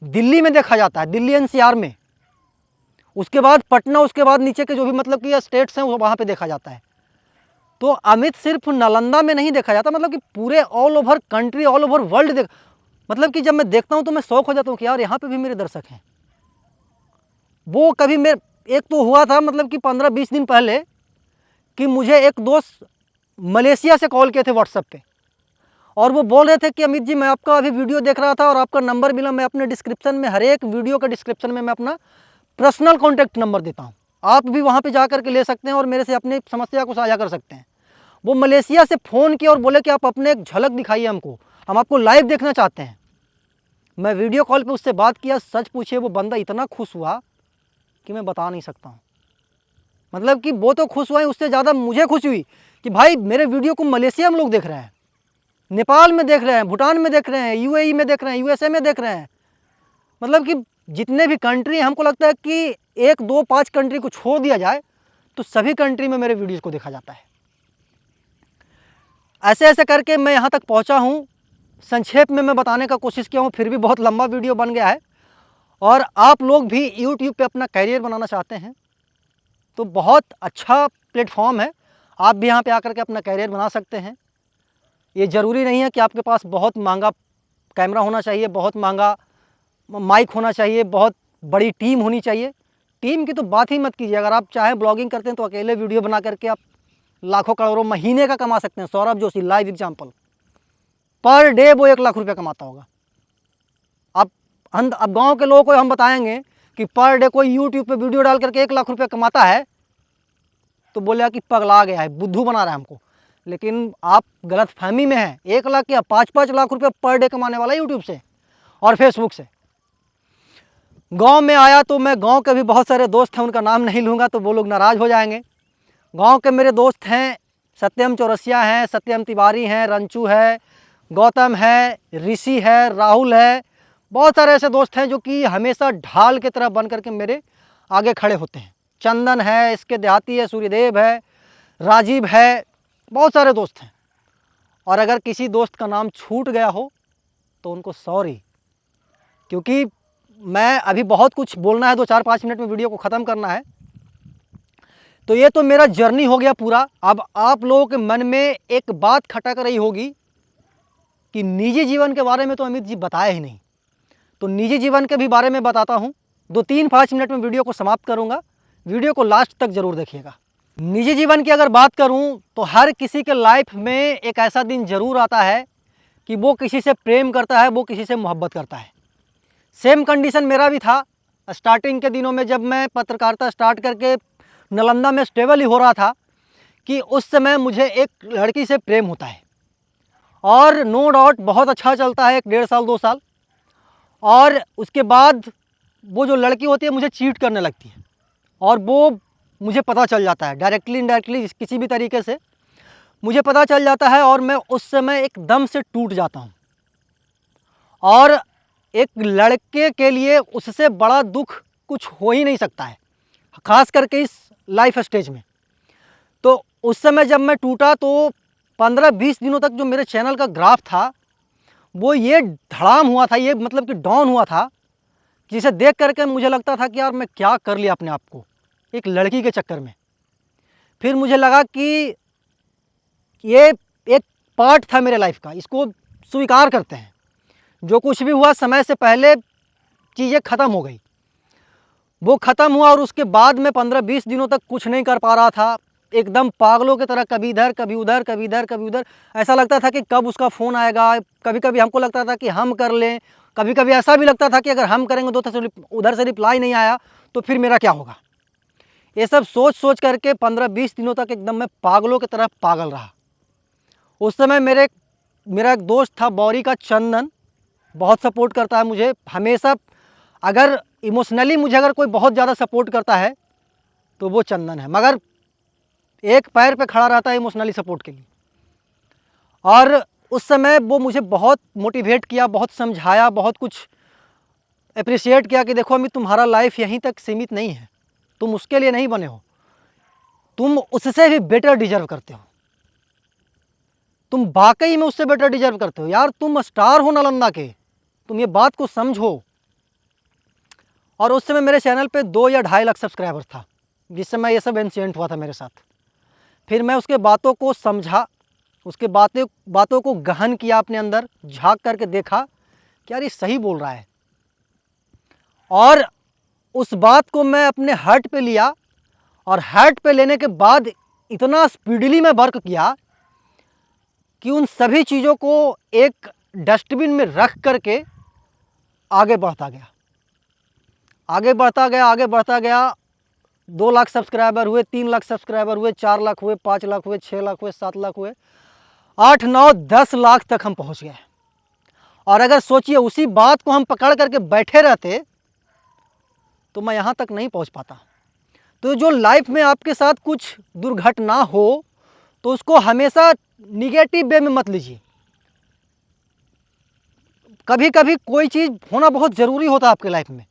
दिल्ली में देखा जाता है, दिल्ली एनसीआर में। उसके बाद पटना, उसके बाद नीचे के जो भी मतलब कि स्टेट्स हैं वहाँ पे देखा जाता है। तो अमित सिर्फ नालंदा में नहीं देखा जाता, मतलब कि पूरे all over country, all over world मतलब कि जब मैं देखता हूँ तो मैं शौक हो जाता हूँ कि यार यहाँ पे भी मेरे दर्शक हैं। वो कभी एक तो हुआ था मतलब कि 15-20 दिन पहले कि मुझे एक दोस्त मलेशिया से कॉल किए थे व्हाट्सएप पे, और वो बोल रहे थे कि अमित जी मैं आपका अभी वीडियो देख रहा था और आपका नंबर मिला। मैं अपने डिस्क्रिप्शन में, हर एक वीडियो का डिस्क्रिप्शन में मैं अपना पर्सनल कॉन्टैक्ट नंबर देता हूँ, आप भी वहाँ पे जा कर के ले सकते हैं और मेरे से अपनी समस्या को साझा कर सकते हैं। वो मलेशिया से फ़ोन किया और बोले कि आप अपने एक झलक दिखाइए हमको, हम आपको लाइव देखना चाहते हैं। मैं वीडियो कॉल पे उससे बात किया, सच पूछिए वो बंदा इतना खुश हुआ कि मैं बता नहीं सकता हूँ। मतलब कि वो तो खुश हुआ है, उससे ज़्यादा मुझे खुशी हुई कि भाई मेरे वीडियो को मलेशिया में लोग देख रहे हैं, नेपाल में देख रहे हैं, भूटान में देख रहे हैं, यूएई में देख रहे हैं, यूएसए में देख रहे हैं। मतलब कि जितने भी कंट्री हैं, हमको लगता है कि 1, 2, 5 कंट्री को छोड़ दिया जाए तो सभी कंट्री में मेरे वीडियोज़ को देखा जाता है। ऐसे ऐसे करके मैं यहाँ तक पहुँचा हूँ। संक्षेप में मैं बताने का कोशिश किया हूँ, फिर भी बहुत लंबा वीडियो बन गया है। और आप लोग भी यूट्यूब पे अपना करियर बनाना चाहते हैं तो बहुत अच्छा प्लेटफॉर्म है, आप भी यहाँ पे आकर के अपना करियर बना सकते हैं। ये ज़रूरी नहीं है कि आपके पास बहुत महंगा कैमरा होना चाहिए, बहुत महंगा माइक होना चाहिए, बहुत बड़ी टीम होनी चाहिए। टीम की तो बात ही मत कीजिए। अगर आप चाहें ब्लॉगिंग करते हैं तो अकेले वीडियो बना करके आप लाखों करोड़ों महीने का कमा सकते हैं। Saurabh Joshi live example, per day वो 1 लाख रुपया कमाता होगा। अब गांव के लोगों को हम बताएंगे कि पर डे कोई यूट्यूब पे वीडियो डाल करके 1 लाख रुपया कमाता है तो बोलेगा कि पगला गया है, बुद्धू बना रहा है हमको। लेकिन आप गलत फहमी में हैं। 1 लाख या 5-5 लाख रुपया पर डे कमाने वाला यूट्यूब से और फेसबुक से। गांव में आया तो मैं गांव के भी बहुत सारे दोस्त हैं, उनका नाम नहीं लूँगा तो वो लोग नाराज़ हो जाएंगे। गांव के मेरे दोस्त हैं, सत्यम चौरसिया हैं, सत्यम तिवारी हैं, रंचू है, गौतम है, ऋषि है, राहुल है। बहुत सारे ऐसे दोस्त हैं जो कि हमेशा ढाल की तरह बन करके मेरे आगे खड़े होते हैं। चंदन है, इसके देहाती है, सूर्यदेव है, राजीव है, बहुत सारे दोस्त हैं। और अगर किसी दोस्त का नाम छूट गया हो तो उनको सॉरी, क्योंकि मैं अभी बहुत कुछ बोलना है, 2-4-5 मिनट में वीडियो को ख़त्म करना है। तो ये तो मेरा जर्नी हो गया पूरा। अब आप लोगों के मन में एक बात खटक रही होगी कि निजी जीवन के बारे में तो अमित जी बताए ही नहीं, तो निजी जीवन के भी बारे में बताता हूँ। 2-3-5 मिनट में वीडियो को समाप्त करूँगा, वीडियो को लास्ट तक ज़रूर देखिएगा। निजी जीवन की अगर बात करूँ तो हर किसी के लाइफ में एक ऐसा दिन ज़रूर आता है कि वो किसी से प्रेम करता है, वो किसी से मोहब्बत करता है। सेम कंडीशन मेरा भी था। स्टार्टिंग के दिनों में जब मैं पत्रकारिता स्टार्ट करके नालंदा में स्टेबल ही हो रहा था कि उस समय मुझे एक लड़की से प्रेम होता है और नो डाउट बहुत अच्छा चलता है 1-1.5 साल 2 साल, और उसके बाद वो जो लड़की होती है मुझे चीट करने लगती है और वो मुझे पता चल जाता है, डायरेक्टली इनडायरेक्टली किसी भी तरीके से मुझे पता चल जाता है और मैं उस समय एकदम से टूट जाता हूँ। और एक लड़के के लिए उससे बड़ा दुख कुछ हो ही नहीं सकता है, ख़ास करके इस लाइफ स्टेज में। तो उस समय जब मैं टूटा तो 15-20 दिनों तक जो मेरे चैनल का ग्राफ था वो ये धड़ाम हुआ था, ये मतलब कि डाउन हुआ था, जिसे देख करके मुझे लगता था कि यार मैं क्या कर लिया अपने आप को एक लड़की के चक्कर में। फिर मुझे लगा कि ये एक पार्ट था मेरे लाइफ का, इसको स्वीकार करते हैं। जो कुछ भी हुआ समय से पहले चीज़ें ख़त्म हो गई, वो ख़त्म हुआ। और उसके बाद मैं 15-20 दिनों तक कुछ नहीं कर पा रहा था, एकदम पागलों की तरह, कभी इधर कभी उधर, कभी इधर कभी उधर। ऐसा लगता था कि कब उसका फ़ोन आएगा। कभी कभी हमको लगता था कि हम कर लें, कभी कभी ऐसा भी लगता था कि अगर हम करेंगे तो उधर से रिप्लाई नहीं आया तो फिर मेरा क्या होगा। ये सब सोच सोच करके 15-20 दिनों तक एकदम मैं पागलों की तरह पागल रहा। उस समय मेरा एक दोस्त था बौरी का, चंदन, बहुत सपोर्ट करता है मुझे हमेशा। अगर इमोशनली मुझे अगर कोई बहुत ज़्यादा सपोर्ट करता है तो वो चंदन है, मगर एक पैर पे खड़ा रहता है इमोशनली सपोर्ट के लिए। और उस समय वो मुझे बहुत मोटिवेट किया, बहुत समझाया, बहुत कुछ अप्रिशिएट किया कि देखो अमित, तुम्हारा लाइफ यहीं तक सीमित नहीं है, तुम उसके लिए नहीं बने हो, तुम उससे भी बेटर डिजर्व करते हो, तुम वाकई में उससे बेटर डिजर्व करते हो यार, तुम स्टार हो नालंदा के, तुम ये बात को समझो। और उस समय मेरे चैनल पे 2 या 2.5 लाख सब्सक्राइबर था जिस समय ये सब इंसिडेंट हुआ था मेरे साथ। फिर मैं उसके बातों को समझा, उसके बातों को गहन किया, अपने अंदर झांक करके देखा कि यार ये सही बोल रहा है। और उस बात को मैं अपने हार्ट पे लिया और हार्ट पे लेने के बाद इतना स्पीडली मैं वर्क किया कि उन सभी चीज़ों को एक डस्टबिन में रख करके आगे बढ़ता गया, आगे बढ़ता गया, आगे बढ़ता गया। 2 लाख सब्सक्राइबर हुए, 3 लाख सब्सक्राइबर हुए, 4 लाख हुए, 5 लाख हुए, 6 लाख हुए, 7 लाख हुए, 8, 9, 10 लाख तक हम पहुंच गए। और अगर सोचिए उसी बात को हम पकड़ करके बैठे रहते तो मैं यहाँ तक नहीं पहुँच पाता। तो जो लाइफ में आपके साथ कुछ दुर्घटना हो तो उसको हमेशा निगेटिव वे में मत लीजिए। कभी कभी कोई चीज़ होना बहुत ज़रूरी होता है आपके लाइफ में।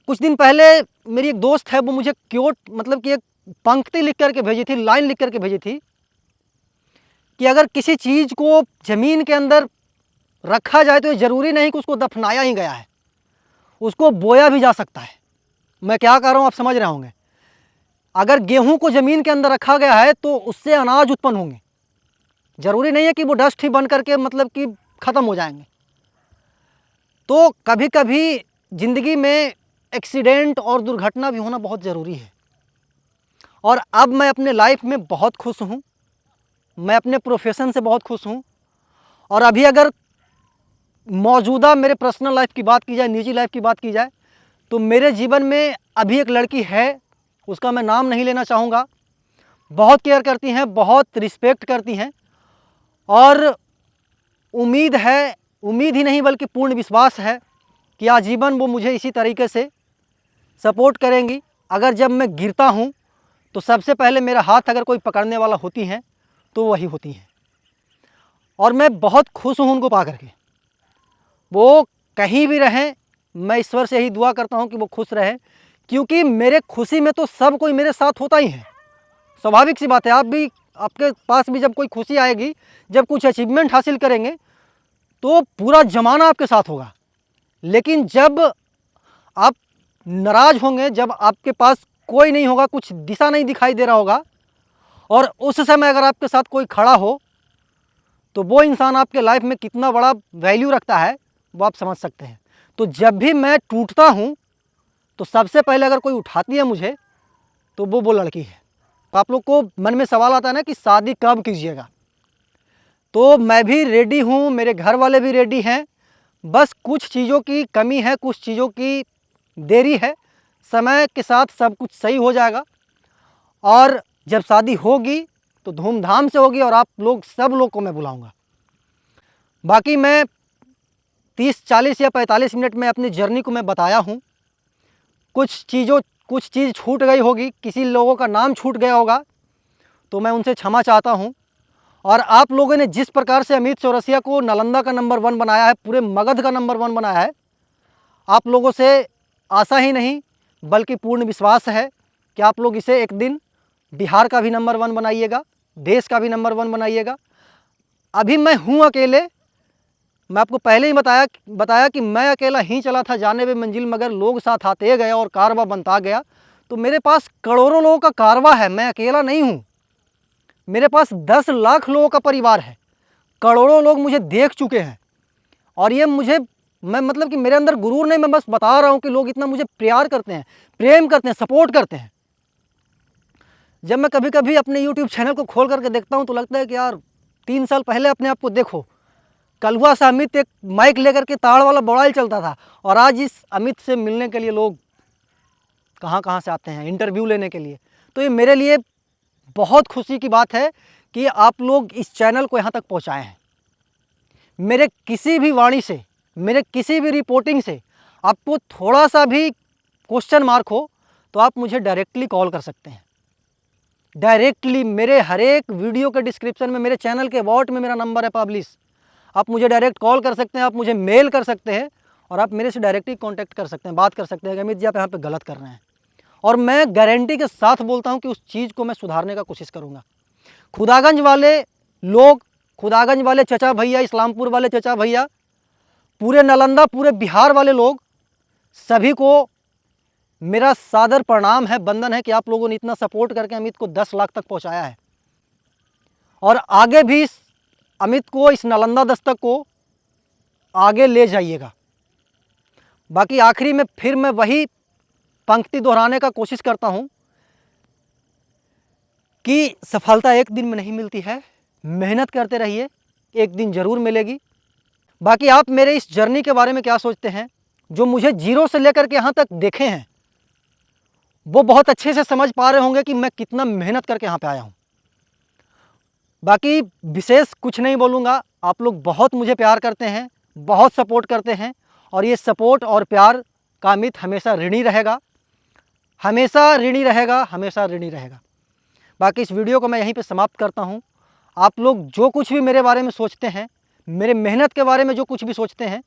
कुछ दिन पहले मेरी एक दोस्त है, वो मुझे क्योट मतलब कि एक पंक्ति लिख करके भेजी थी, लाइन लिख करके भेजी थी कि अगर किसी चीज़ को ज़मीन के अंदर रखा जाए तो ये ज़रूरी नहीं कि उसको दफनाया ही गया है, उसको बोया भी जा सकता है। मैं क्या कह रहा हूँ आप समझ रहे होंगे। अगर गेहूं को ज़मीन के अंदर रखा गया है तो उससे अनाज उत्पन्न होंगे, ज़रूरी नहीं है कि वो डस्ट ही बन करके मतलब कि ख़त्म हो जाएंगे। तो कभी कभी ज़िंदगी में एक्सीडेंट और दुर्घटना भी होना बहुत ज़रूरी है। और अब मैं अपने लाइफ में बहुत खुश हूँ, मैं अपने प्रोफेशन से बहुत खुश हूँ और अभी अगर मौजूदा मेरे पर्सनल लाइफ की बात की जाए, निजी लाइफ की बात की जाए, तो मेरे जीवन में अभी एक लड़की है, उसका मैं नाम नहीं लेना चाहूँगा। बहुत केयर करती हैं, बहुत रिस्पेक्ट करती हैं और उम्मीद है, उम्मीद ही नहीं बल्कि पूर्ण विश्वास है कि आजीवन वो मुझे इसी तरीके से सपोर्ट करेंगी। अगर जब मैं गिरता हूँ तो सबसे पहले मेरा हाथ अगर कोई पकड़ने वाला होती हैं तो वही होती हैं और मैं बहुत खुश हूँ उनको पा करके। वो कहीं भी रहें, मैं ईश्वर से ही दुआ करता हूँ कि वो खुश रहें, क्योंकि मेरे खुशी में तो सब कोई मेरे साथ होता ही है। स्वाभाविक सी बात है, आप भी, आपके पास भी जब कोई खुशी आएगी, जब कुछ अचीवमेंट हासिल करेंगे तो पूरा ज़माना आपके साथ होगा। लेकिन जब आप नाराज़ होंगे, जब आपके पास कोई नहीं होगा, कुछ दिशा नहीं दिखाई दे रहा होगा और उस समय अगर आपके साथ कोई खड़ा हो तो वो इंसान आपके लाइफ में कितना बड़ा वैल्यू रखता है वो आप समझ सकते हैं। तो जब भी मैं टूटता हूँ तो सबसे पहले अगर कोई उठाती है मुझे तो वो लड़की है। आप लोग को मन में सवाल आता है ना कि शादी कब कीजिएगा, तो मैं भी रेडी हूँ, मेरे घर वाले भी रेडी हैं। बस कुछ चीज़ों की कमी है, कुछ चीज़ों की देरी है। समय के साथ सब कुछ सही हो जाएगा और जब शादी होगी तो धूमधाम से होगी और आप लोग सब लोग को मैं बुलाऊंगा। बाकी मैं 30, 40 या 45 मिनट में अपनी जर्नी को मैं बताया हूँ। कुछ चीज़ छूट गई होगी, किसी लोगों का नाम छूट गया होगा तो मैं उनसे क्षमा चाहता हूँ। और आप लोगों ने जिस प्रकार से अमित चौरसिया को नालंदा का नंबर 1 बनाया है, पूरे मगध का नंबर 1 बनाया है, आप लोगों से आशा ही नहीं बल्कि पूर्ण विश्वास है कि आप लोग इसे एक दिन बिहार का भी नंबर 1 बनाइएगा, देश का भी नंबर 1 बनाइएगा। अभी मैं हूँ अकेले, मैं आपको पहले ही बताया कि मैं अकेला ही चला था जाने में मंजिल, मगर लोग साथ आते गए और कारवा बनता गया। तो मेरे पास करोड़ों लोगों का कारवा है, मैं अकेला नहीं हूँ। मेरे पास 10 लाख लोगों का परिवार है, करोड़ों लोग मुझे देख चुके हैं और ये मैं मतलब कि मेरे अंदर गुरूर नहीं, मैं बस बता रहा हूँ कि लोग इतना मुझे प्यार करते हैं, प्रेम करते हैं, सपोर्ट करते हैं। जब मैं कभी कभी अपने यूट्यूब चैनल को खोल करके देखता हूँ तो लगता है कि यार 3 साल पहले अपने आप को देखो, कलवा से अमित एक माइक लेकर के ताड़ वाला मोबाइल चलता था और आज इस अमित से मिलने के लिए लोग कहाँ कहाँ से आते हैं इंटरव्यू लेने के लिए। तो ये मेरे लिए बहुत खुशी की बात है कि आप लोग इस चैनल को यहाँ तक पहुँचाए हैं। मेरे किसी भी वाणी से, मेरे किसी भी रिपोर्टिंग से आपको थोड़ा सा भी क्वेश्चन मार्क हो तो आप मुझे डायरेक्टली कॉल कर सकते हैं। डायरेक्टली मेरे हर एक वीडियो के डिस्क्रिप्शन में, मेरे चैनल के अबाउट में मेरा नंबर है पब्लिश। आप मुझे डायरेक्ट कॉल कर सकते हैं, आप मुझे मेल कर सकते हैं और आप मेरे से डायरेक्टली कांटेक्ट कर सकते हैं, बात कर सकते हैं कि अमित जी आप यहाँ पे गलत कर रहे हैं। और मैं गारंटी के साथ बोलता हूँ कि उस चीज़ को मैं सुधारने का कोशिश करूँगा। खुदागंज वाले लोग, खुदागंज वाले चचा भैया, इस्लामपुर वाले चचा भैया, पूरे नालंदा, पूरे बिहार वाले लोग, सभी को मेरा सादर प्रणाम है, वंदन है कि आप लोगों ने इतना सपोर्ट करके अमित को 10 लाख तक पहुंचाया है और आगे भी इस अमित को, इस नालंदा दस्तक को आगे ले जाइएगा। बाकी आखिरी में फिर मैं वही पंक्ति दोहराने का कोशिश करता हूं कि सफलता एक दिन में नहीं मिलती है, मेहनत करते रहिए, एक दिन ज़रूर मिलेगी। बाकी आप मेरे इस जर्नी के बारे में क्या सोचते हैं? जो मुझे जीरो से लेकर के यहाँ तक देखे हैं वो बहुत अच्छे से समझ पा रहे होंगे कि मैं कितना मेहनत करके यहाँ पे आया हूँ। बाकी विशेष कुछ नहीं बोलूँगा। आप लोग बहुत मुझे प्यार करते हैं, बहुत सपोर्ट करते हैं और ये सपोर्ट और प्यार का अमित हमेशा ऋणी रहेगा, हमेशा ऋणी रहेगा, हमेशा ऋणी रहेगा। बाकी इस वीडियो को मैं यहीं पे समाप्त करता हूँ। आप लोग जो कुछ भी मेरे बारे में सोचते हैं, मेरे मेहनत के बारे में जो कुछ भी सोचते हैं,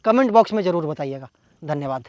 कमेंट बॉक्स में ज़रूर बताइएगा। धन्यवाद।